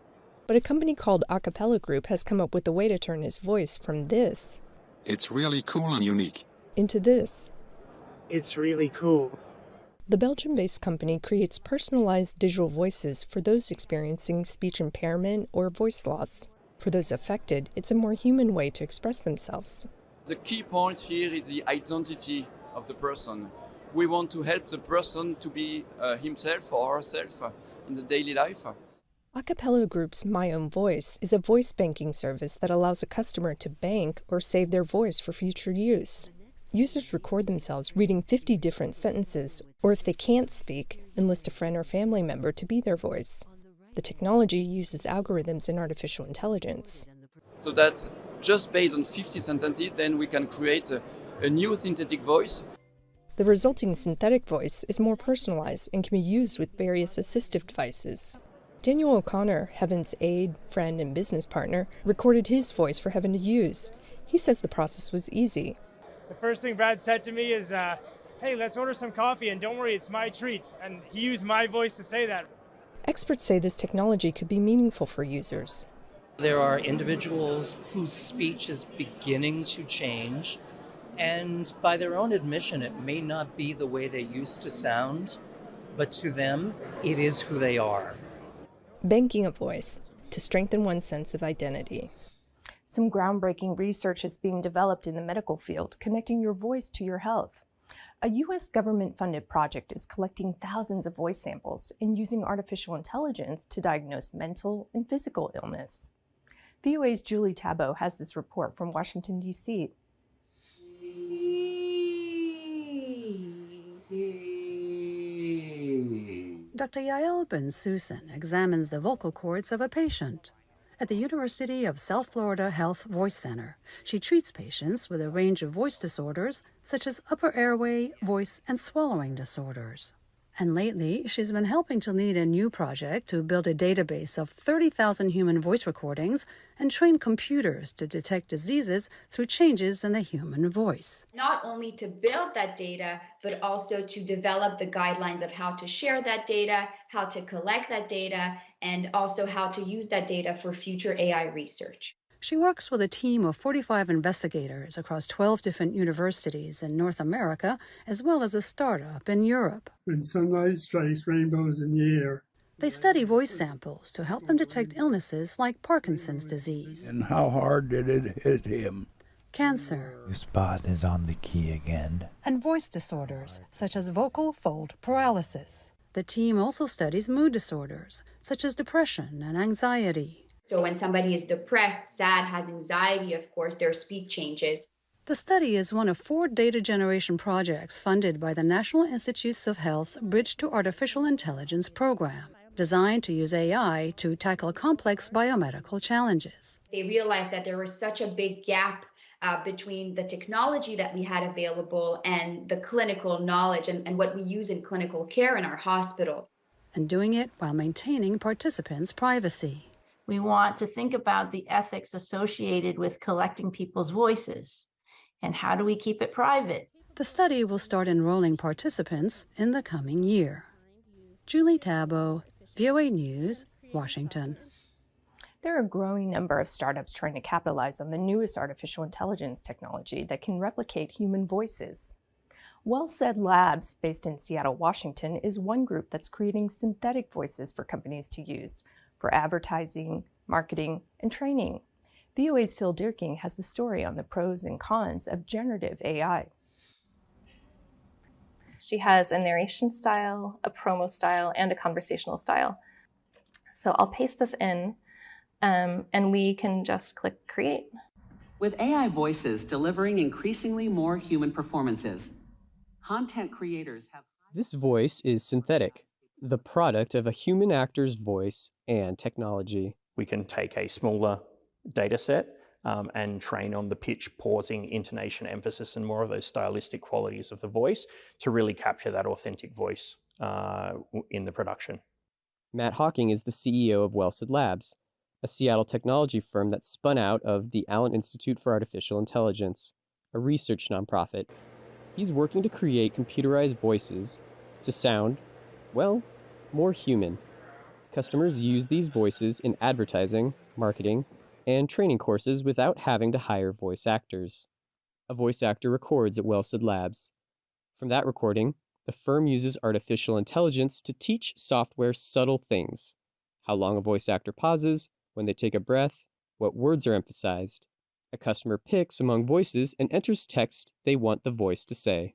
But a company called Acapella Group has come up with a way to turn his voice from this. It's really cool and unique. Into this. It's really cool. The Belgium-based company creates personalized digital voices for those experiencing speech impairment or voice loss. For those affected, it's a more human way to express themselves. The key point here is the identity of the person. We want to help the person to be himself or herself in the daily life. Acapella Group's My Own Voice is a voice banking service that allows a customer to bank or save their voice for future use. Users record themselves reading 50 different sentences, or if they can't speak, enlist a friend or family member to be their voice. The technology uses algorithms in artificial intelligence. So that just based on 50 sentences, then we can create a new synthetic voice. The resulting synthetic voice is more personalized and can be used with various assistive devices. Daniel O'Connor, Heaven's aide, friend, and business partner, recorded his voice for Heaven to use. He says the process was easy. The first thing Brad said to me is, hey, let's order some coffee, and don't worry, it's my treat. And he used my voice to say that. Experts say this technology could be meaningful for users. There are individuals whose speech is beginning to change, and by their own admission, it may not be the way they used to sound, but to them, it is who they are. Banking a voice to strengthen one's sense of identity. Some groundbreaking research is being developed in the medical field, connecting your voice to your health. A U.S. government-funded project is collecting thousands of voice samples and using artificial intelligence to diagnose mental and physical illness. VOA's Julie Tabo has this report from Washington, D.C. Dr. Yael Ben-Susan examines the vocal cords of a patient. At the University of South Florida Health Voice Center, she treats patients with a range of voice disorders, such as upper airway, voice, and swallowing disorders. And lately, she's been helping to lead a new project to build a database of 30,000 human voice recordings and train computers to detect diseases through changes in the human voice. Not only to build that data, but also to develop the guidelines of how to share that data, how to collect that data, and also how to use that data for future AI research. She works with a team of 45 investigators across 12 different universities in North America, as well as a startup in Europe. When sunlight strikes rainbows in the air. They study voice samples to help them detect illnesses like Parkinson's disease. And how hard did it hit him? Cancer. Your spot is on the key again. And voice disorders, such as vocal fold paralysis. The team also studies mood disorders, such as depression and anxiety. So when somebody is depressed, sad, has anxiety, of course, their speech changes. The study is one of 4 data generation projects funded by the National Institutes of Health's Bridge to Artificial Intelligence program, designed to use AI to tackle complex biomedical challenges. They realized that there was such a big gap between the technology that we had available and the clinical knowledge and what we use in clinical care in our hospitals. And doing it while maintaining participants' privacy. We want to think about the ethics associated with collecting people's voices. And how do we keep it private? The study will start enrolling participants in the coming year. Julie Tabo, VOA News, Washington. There are a growing number of startups trying to capitalize on the newest artificial intelligence technology that can replicate human voices. Well Said Labs, based in Seattle, Washington, is one group that's creating synthetic voices for companies to use for advertising, marketing, and training. VOA's Phil Dierking has the story on the pros and cons of generative AI. She has a narration style, a promo style, and a conversational style. So I'll paste this in, and we can just click create. With AI voices delivering increasingly more human performances, content creators have... This voice is synthetic, the product of a human actor's voice and technology. We can take a smaller data set and train on the pitch, pausing, intonation, emphasis, and more of those stylistic qualities of the voice to really capture that authentic voice in the production. Matt Hawking is the CEO of Well Said Labs, a Seattle technology firm that spun out of the Allen Institute for Artificial Intelligence, a research nonprofit. He's working to create computerized voices to sound, well, more human. Customers use these voices in advertising, marketing, and training courses without having to hire voice actors. A voice actor records at Well Said Labs. From that recording, the firm uses artificial intelligence to teach software subtle things: how long a voice actor pauses, when they take a breath, what words are emphasized. A customer picks among voices and enters text they want the voice to say.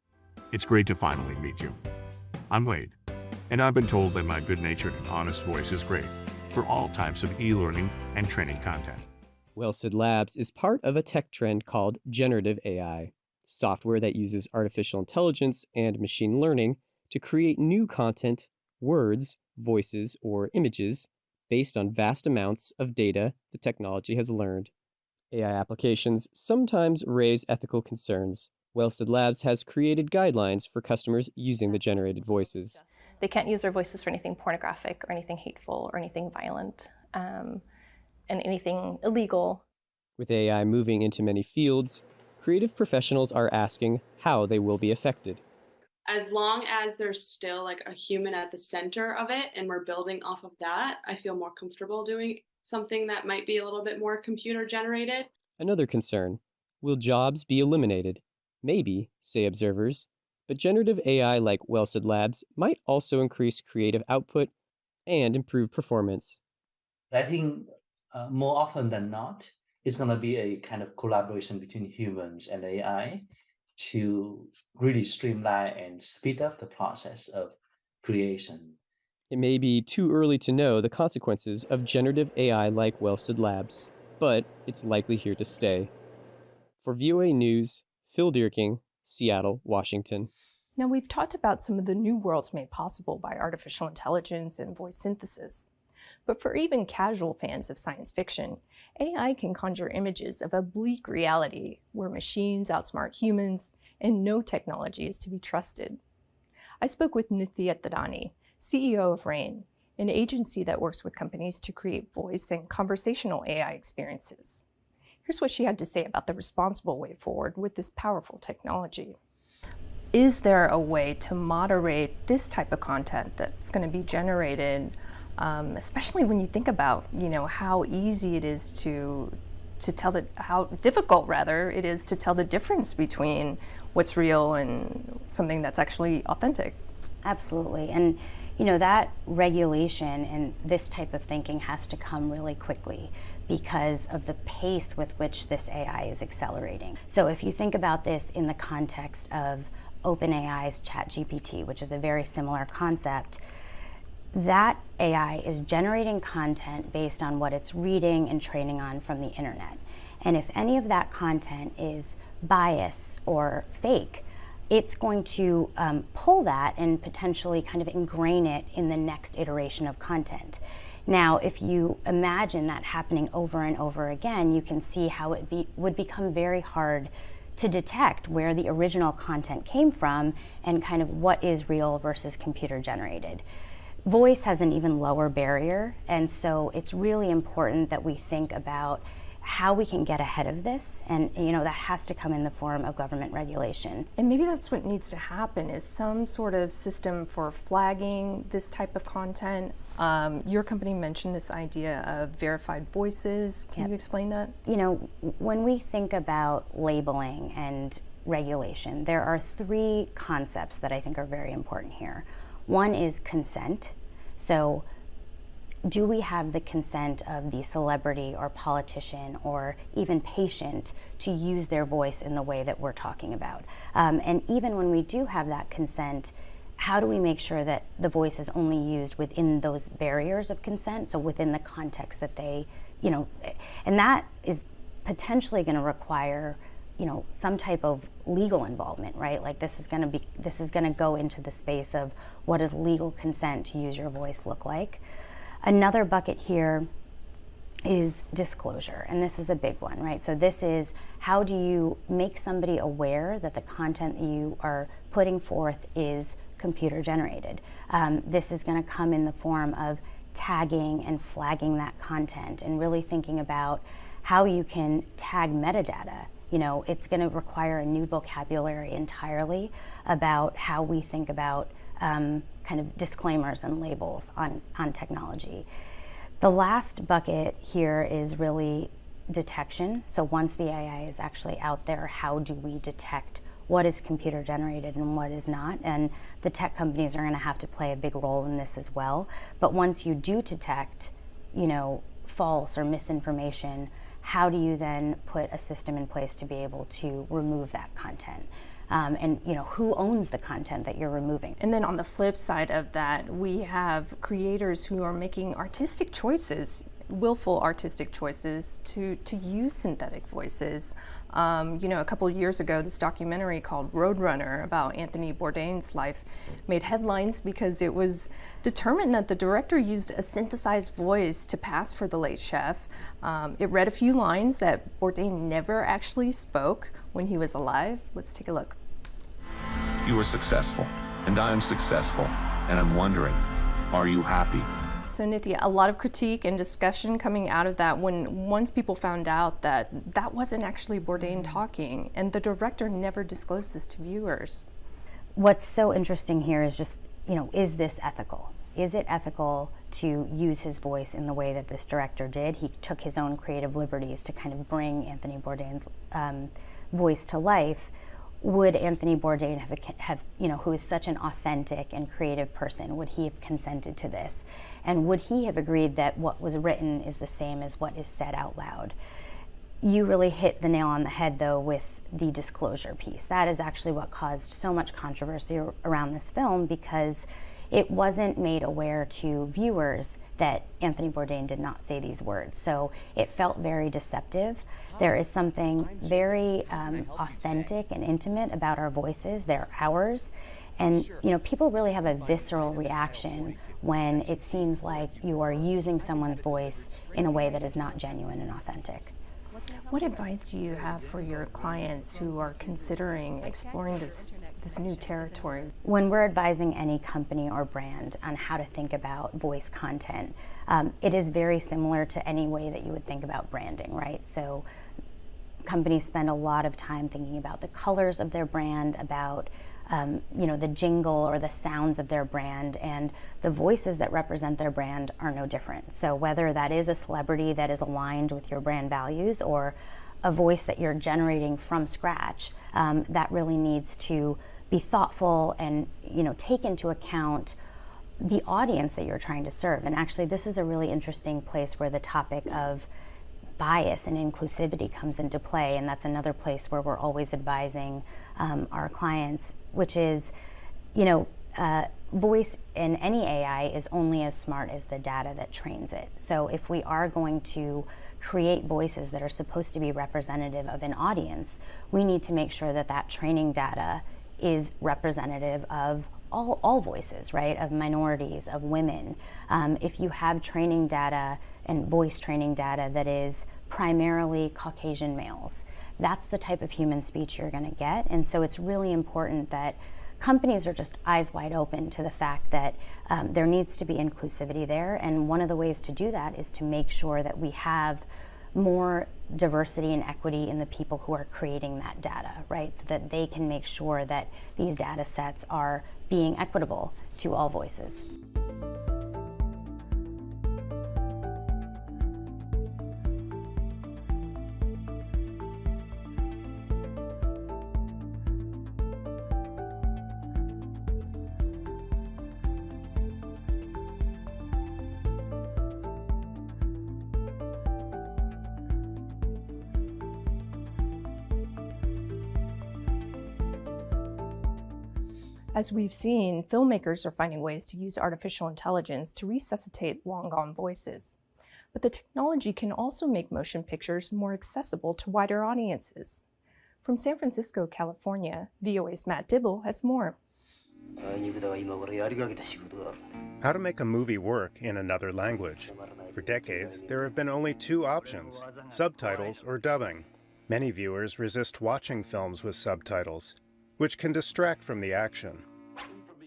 It's great to finally meet you. I'm Wade, and I've been told that my good-natured and honest voice is great for all types of e-learning and training content. Well Said Labs is part of a tech trend called generative AI, software that uses artificial intelligence and machine learning to create new content, words, voices, or images based on vast amounts of data the technology has learned. AI applications sometimes raise ethical concerns. Wellstead Labs has created guidelines for customers using the generated voices. They can't use their voices for anything pornographic or anything hateful or anything violent, and anything illegal. With AI moving into many fields, creative professionals are asking how they will be affected. As long as there's still like a human at the center of it and we're building off of that, I feel more comfortable doing something that might be a little bit more computer generated. Another concern, will jobs be eliminated? Maybe, say observers, but generative AI like Wellstead Labs might also increase creative output and improve performance. I think more often than not, it's going to be a kind of collaboration between humans and AI to really streamline and speed up the process of creation. It may be too early to know the consequences of generative AI like Wellstead Labs, but it's likely here to stay. For VOA News, Phil Dierking, Seattle, Washington. Now, we've talked about some of the new worlds made possible by artificial intelligence and voice synthesis. But for even casual fans of science fiction, AI can conjure images of a bleak reality where machines outsmart humans and no technology is to be trusted. I spoke with Nithya Thadani, CEO of RAIN, an agency that works with companies to create voice and conversational AI experiences. Here's what she had to say about the responsible way forward with this powerful technology. Is there a way to moderate this type of content that's going to be generated, especially when you think about, how easy it is to tell how difficult rather it is to tell the difference between what's real and something that's actually authentic? Absolutely. And that regulation and this type of thinking has to come really quickly because of the pace with which this AI is accelerating. So if you think about this in the context of OpenAI's ChatGPT, which is a very similar concept, that AI is generating content based on what it's reading and training on from the internet. And if any of that content is bias or fake, it's going to pull that and potentially kind of ingrain it in the next iteration of content. Now, if you imagine that happening over and over again, you can see how it would become very hard to detect where the original content came from and kind of what is real versus computer generated. Voice has an even lower barrier, and so it's really important that we think about how we can get ahead of this, and that has to come in the form of government regulation. And maybe that's what needs to happen, is some sort of system for flagging this type of content. Your company mentioned this idea of verified voices. Can you explain that? When we think about labeling and regulation, there are three concepts that I think are very important here. One is consent. So do we have the consent of the celebrity or politician or even patient to use their voice in the way that we're talking about? And even when we do have that consent, how do we make sure that the voice is only used within those barriers of consent, so within the context that they, and that is potentially going to require some type of legal involvement, right? Like this is going to go into the space of what does legal consent to use your voice look like. Another bucket here is disclosure, and this is a big one, right? So this is, how do you make somebody aware that the content that you are putting forth is computer generated? This is going to come in the form of tagging and flagging that content and really thinking about how you can tag metadata. It's going to require a new vocabulary entirely about how we think about kind of disclaimers and labels on technology. The last bucket here is really detection. So once the AI is actually out there, how do we detect what is computer generated and what is not? And the tech companies are going to have to play a big role in this as well. But once you do detect, false or misinformation, how do you then put a system in place to be able to remove that content? And who owns the content that you're removing? And then on the flip side of that, we have creators who are making artistic choices willful artistic choices to use synthetic voices. You know, a couple of years ago, this documentary called Roadrunner about Anthony Bourdain's life made headlines because it was determined that the director used a synthesized voice to pass for the late chef. It read a few lines that Bourdain never actually spoke when he was alive. Let's take a look. You were successful, and I am successful, and I'm wondering, are you happy? So Nithya, a lot of critique and discussion coming out of that once people found out that that wasn't actually Bourdain talking, and the director never disclosed this to viewers. What's so interesting here is just, you know, is this ethical? Is it ethical to use his voice in the way that this director did? He took his own creative liberties to kind of bring Anthony Bourdain's voice to life. Would Anthony Bourdain have, you know, who is such an authentic and creative person, would he have consented to this? And would he have agreed that what was written is the same as what is said out loud? You really hit the nail on the head, though, with the disclosure piece. That is actually what caused so much controversy around this film, because it wasn't made aware to viewers that Anthony Bourdain did not say these words. So it felt very deceptive. There is something very authentic and intimate about our voices. They're ours. And you know, people really have a visceral reaction when it seems like you are using someone's voice in a way that is not genuine and authentic. What advice do you have for your clients who are considering exploring this new territory? When we're advising any company or brand on how to think about voice content, it is very similar to any way that you would think about branding, right? So companies spend a lot of time thinking about the colors of their brand, about you know, the jingle or the sounds of their brand, and the voices that represent their brand are no different. So whether that is a celebrity that is aligned with your brand values or a voice that you're generating from scratch, that really needs to be thoughtful and, you know, take into account the audience that you're trying to serve. And actually, this is a really interesting place where the topic of bias and inclusivity comes into play, and that's another place where we're always advising our clients, which is, you know, voice in any AI is only as smart as the data that trains it. So if we are going to create voices that are supposed to be representative of an audience, we need to make sure that that training data is representative of all voices, right? Of minorities, of women. If you have training data and voice training data that is primarily Caucasian males, that's the type of human speech you're going to get. And so it's really important that companies are just eyes wide open to the fact that there needs to be inclusivity there. And one of the ways to do that is to make sure that we have more diversity and equity in the people who are creating that data, right? So that they can make sure that these data sets are being equitable to all voices. As we've seen, filmmakers are finding ways to use artificial intelligence to resuscitate long-gone voices. But the technology can also make motion pictures more accessible to wider audiences. From San Francisco, California, VOA's Matt Dibble has more. How to make a movie work in another language. For decades, there have been only two options, subtitles or dubbing. Many viewers resist watching films with subtitles, which can distract from the action.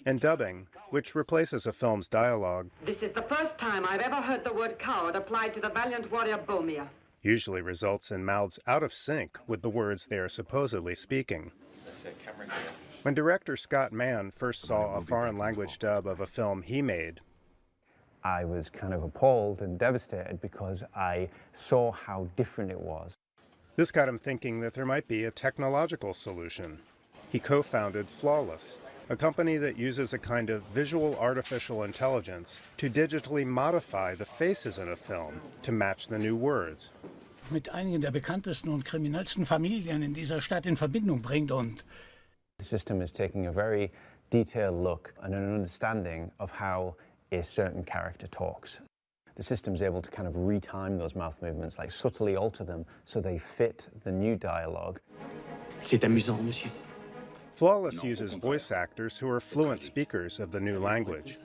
And dubbing, which replaces a film's dialogue, This is the first time I've ever heard the word coward applied to the valiant warrior Bomir. Usually results in mouths out of sync with the words they are supposedly speaking. When director Scott Mann first saw a foreign language dub of a film he made, I was kind of appalled and devastated because I saw how different it was. This got him thinking that there might be a technological solution. He co-founded Flawless, a company that uses a kind of visual artificial intelligence to digitally modify the faces in a film to match the new words. Mit einigen der bekanntesten und kriminellsten Familien in dieser Stadt in Verbindung bringt und The system is taking a very detailed look and an understanding of how a certain character talks. The system's able to kind of retime those mouth movements, like subtly alter them so they fit the new dialogue. C'est amusant, monsieur. Flawless uses voice actors who are fluent speakers of the new language.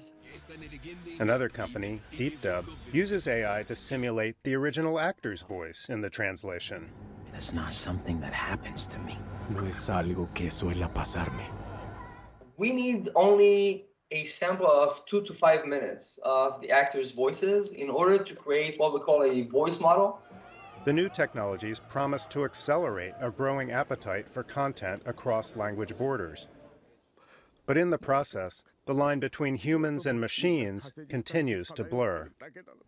Another company, DeepDub, uses AI to simulate the original actor's voice in the translation. That's not something that happens to me. No es algo que suele pasarme. We need only a sample of 2 to 5 minutes of the actors' voices in order to create what we call a voice model. The new technologies promise to accelerate a growing appetite for content across language borders. But in the process, the line between humans and machines continues to blur.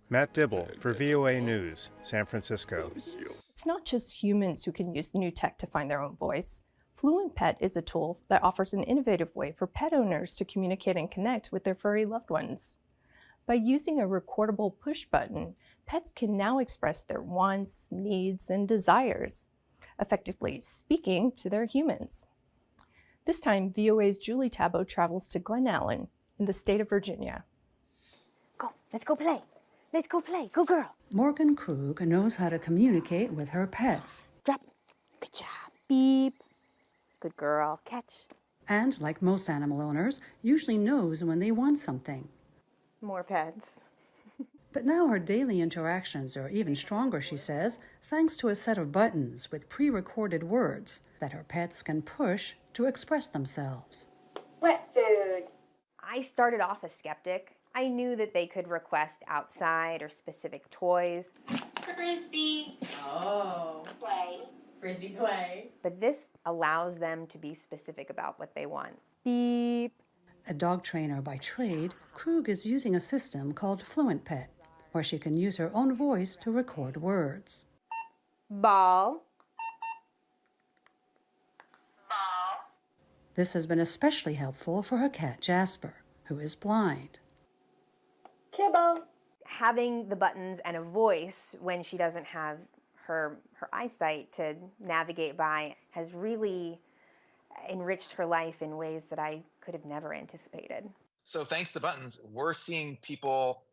Matt Dibble for VOA News, San Francisco. It's not just humans who can use new tech to find their own voice. Fluent Pet is a tool that offers an innovative way for pet owners to communicate and connect with their furry loved ones. By using a recordable push button, pets can now express their wants, needs, and desires, effectively speaking to their humans. This time, VOA's Julie Tabo travels to Glen Allen in the state of Virginia. Go, let's go play. Let's go play. Go, girl. Morgan Krug knows how to communicate with her pets. Drop. Good job. Beep. Good girl. Catch. And, like most animal owners, usually knows when they want something. More pets. But now her daily interactions are even stronger, she says, thanks to a set of buttons with pre-recorded words that her pets can push to express themselves. Wet food. I started off a skeptic. I knew that they could request outside or specific toys. Frisbee. Oh. Play. Frisbee play. But this allows them to be specific about what they want. Beep. A dog trainer by trade, Krug is using a system called Fluent Pet, where she can use her own voice to record words. Ball. This has been especially helpful for her cat Jasper, who is blind. Kibble. Having the buttons and a voice when she doesn't have her eyesight to navigate by has really enriched her life in ways that I could have never anticipated. So thanks to buttons, we're seeing people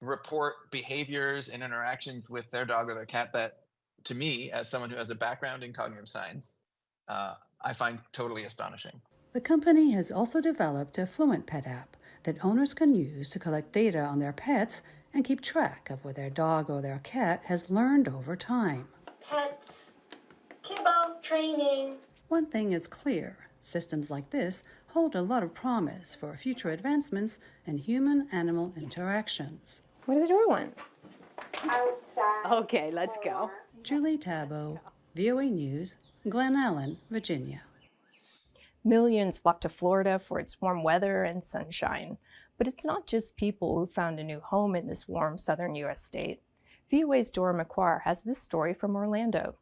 report behaviors and interactions with their dog or their cat that, to me, as someone who has a background in cognitive science, I find totally astonishing. The company has also developed a Fluent Pet app that owners can use to collect data on their pets and keep track of what their dog or their cat has learned over time. Pets. Kibble. Training. One thing is clear. Systems like this hold a lot of promise for future advancements in human-animal interactions. What does the door want? Outside. Okay, let's go. Julie Tabo, VOA News, Glen Allen, Virginia. Millions flock to Florida for its warm weather and sunshine. But it's not just people who found a new home in this warm southern U.S. state. VOA's Dora McQuarr has this story from Orlando.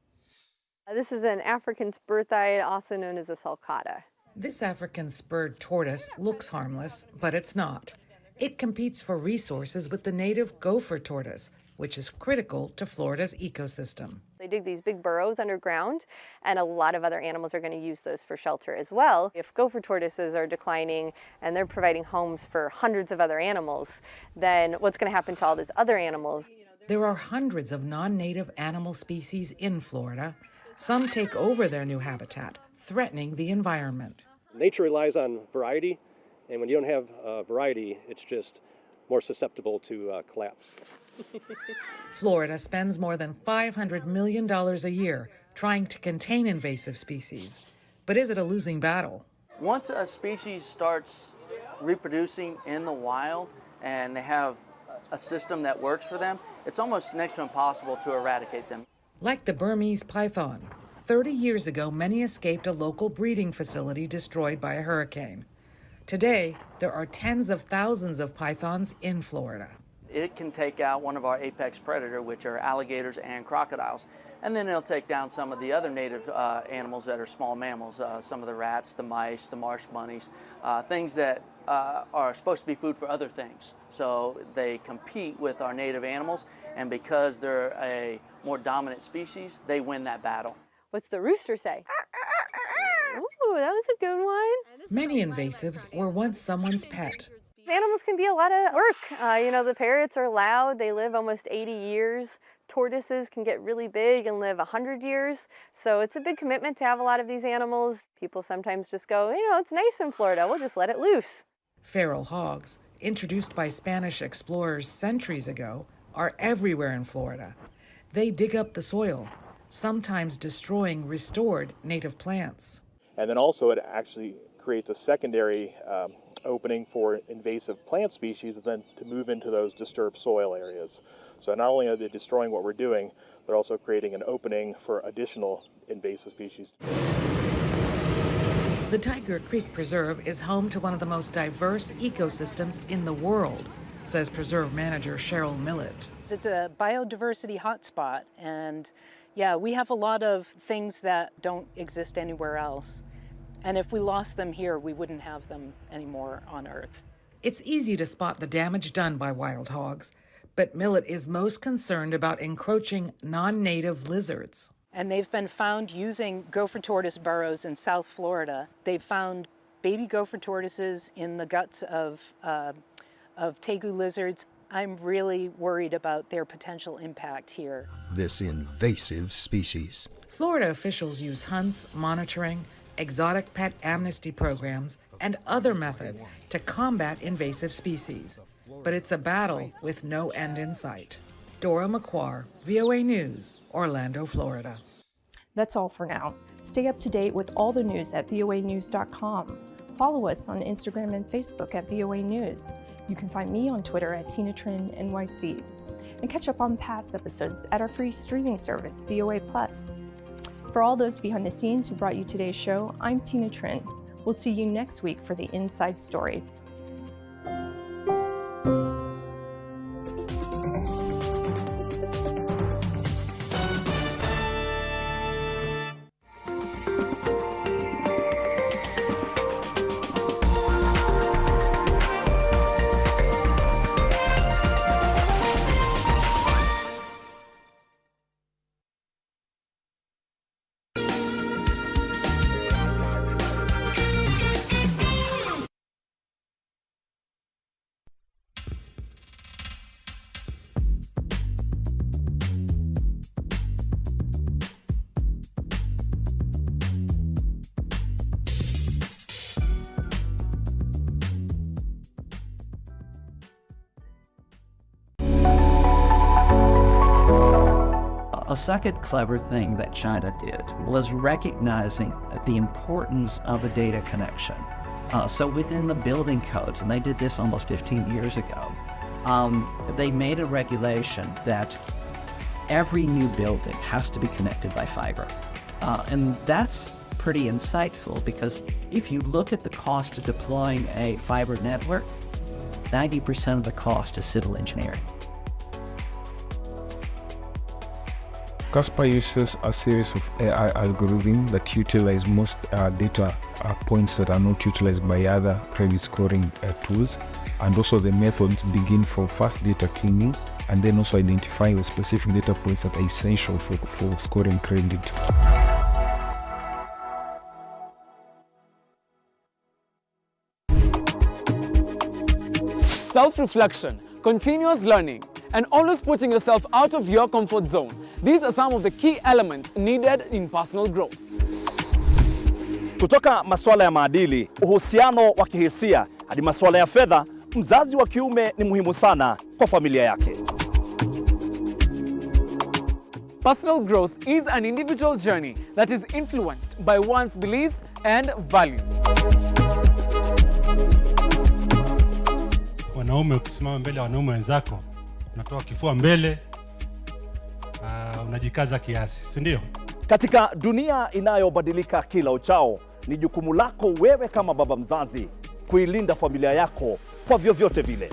This is an African spurthide, also known as a sulcata. This African spurred tortoise looks harmless, but it's not. It competes for resources with the native gopher tortoise, which is critical to Florida's ecosystem. They dig these big burrows underground, and a lot of other animals are going to use those for shelter as well. If gopher tortoises are declining and they're providing homes for hundreds of other animals, then what's going to happen to all those other animals? There are hundreds of non-native animal species in Florida. Some take over their new habitat, threatening the environment. Nature relies on variety, and when you don't have variety, it's just more susceptible to collapse. Florida spends more than $500 million a year trying to contain invasive species. But is it a losing battle? Once a species starts reproducing in the wild and they have a system that works for them, it's almost next to impossible to eradicate them. Like the Burmese python. 30 years ago, many escaped a local breeding facility destroyed by a hurricane. Today, there are tens of thousands of pythons in Florida. It can take out one of our apex predators, which are alligators and crocodiles, and then it'll take down some of the other native animals that are small mammals, some of the rats, the mice, the marsh bunnies, things that are supposed to be food for other things. So they compete with our native animals, and because they're a more dominant species, they win that battle. What's the rooster say? Ooh, that was a good one. Many invasives were once someone's pet. Animals can be a lot of work. You know, the parrots are loud. They live almost 80 years. Tortoises can get really big and live 100 years. So it's a big commitment to have a lot of these animals. People sometimes just go, you know, it's nice in Florida. We'll just let it loose. Feral hogs, introduced by Spanish explorers centuries ago, are everywhere in Florida. They dig up the soil, sometimes destroying restored native plants. And then also it actually creates a secondary opening for invasive plant species then to move into those disturbed soil areas. So not only are they destroying what we're doing, they're also creating an opening for additional invasive species. The Tiger Creek Preserve is home to one of the most diverse ecosystems in the world, says preserve manager Cheryl Millett. It's a biodiversity hotspot, and yeah, we have a lot of things that don't exist anywhere else. And if we lost them here, we wouldn't have them anymore on Earth. It's easy to spot the damage done by wild hogs, but Millett is most concerned about encroaching non-native lizards. And they've been found using gopher tortoise burrows in South Florida. They've found baby gopher tortoises in the guts of tegu lizards. I'm really worried about their potential impact here. This invasive species. Florida officials use hunts, monitoring, exotic pet amnesty programs, and other methods to combat invasive species. But it's a battle with no end in sight. Dora McQuarr, VOA News, Orlando, Florida. That's all for now. Stay up to date with all the news at voanews.com. Follow us on Instagram and Facebook at VOA News. You can find me on Twitter at TinaTrinNYC. And catch up on past episodes at our free streaming service, VOA Plus. For all those behind the scenes who brought you today's show, I'm Tina Trin. We'll see you next week for the Inside Story. A second clever thing that China did was recognizing the importance of a data connection. So within the building codes, and they did this almost 15 years ago, they made a regulation that every new building has to be connected by fiber. And that's pretty insightful because if you look at the cost of deploying a fiber network, 90% of the cost is civil engineering. Casper uses a series of AI algorithms that utilize most data points that are not utilized by other credit scoring tools. And also the methods begin from fast data cleaning and then also identifying the specific data points that are essential for scoring credit. Self-reflection, continuous learning, and always putting yourself out of your comfort zone. These are some of the key elements needed in personal growth. Kutoka masuala ya maadili, uhusiano wa kihisia, hadi masuala ya fedha, mzazi wa kiume ni muhimu sana kwa familia yake. Personal growth is an individual journey that is influenced by one's beliefs and values. Wanaume, ukisimama mbele ya wanaume wenzako, unatoa kifua mbele, unajikaza kiasi, si ndio? Katika dunia inayobadilika kila uchao, ni jukumu lako wewe kama baba mzazi kuilinda familia yako kwa vyovyote vile.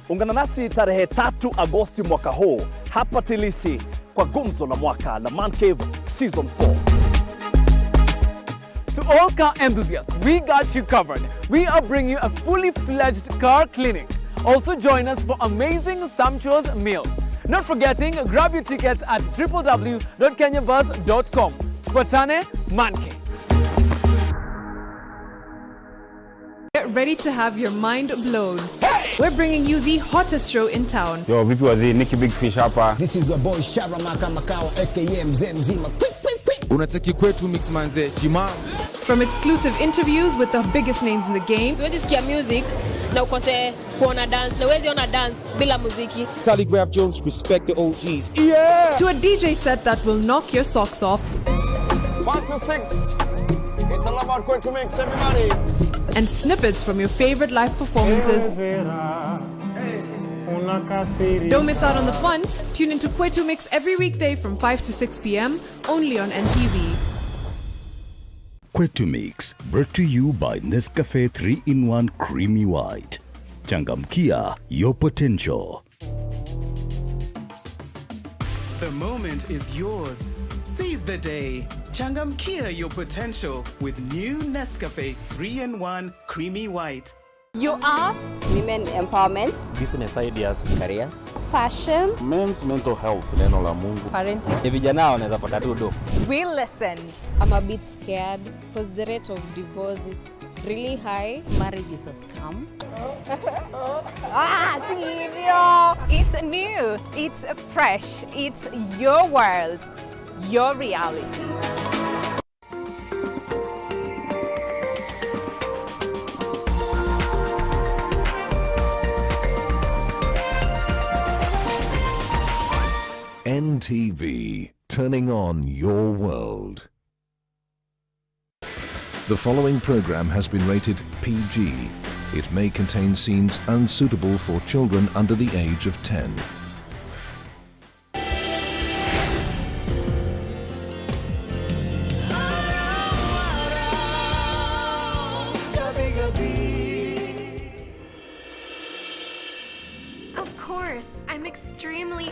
Ungana nasi tarehe 3 Agosti mwaka huu hapa Tilisi kwa gumzo la mwaka la Man Cave Season 4. To all car enthusiasts, we got you covered. We are bringing you a fully fledged car clinic. Also join us for amazing sumptuous meals. Not forgetting, grab your tickets at www.kenyabus.com. Tupatane Man Cave. Get ready to have your mind blown. We're bringing you the hottest show in town. Yo, vipi wazee, Nicky Big Fish hapa. This is your boy Sharamaka Makao aka Mzee Mzima. Unataki kwetu mix manze Jima. From exclusive interviews with the biggest names in the game. Siwezi sikia music na ukose kuona dance. Na wezi ona dance bila muziki. Calligraph Jones, respect the OGs. Yeah! To a DJ set that will knock your socks off. 5 to 6. It's all about Kwetu Mix, everybody. And snippets from your favorite live performances. Don't miss out on the fun. Tune into Kwetu Mix every weekday from 5 to 6 p.m. only on NTV. Kwetu Mix, brought to you by Nescafe 3-in-1 Creamy White. Changamkia your potential. The moment is yours. Seize the day. Changamkia your potential with new Nescafe 3-in-1 Creamy White. You asked women empowerment, Business ideas, careers, fashion, men's mental health, neno la Mungu, parenting. Vijana wanaweza pata tudo. We listened. I'm a bit scared because the rate of divorce is really high. Marriage is a scam. It's new, it's fresh, it's your world, your reality. NTV, turning on your world. The following program has been rated PG. It may contain scenes unsuitable for children under the age of 10. Of course, I'm extremely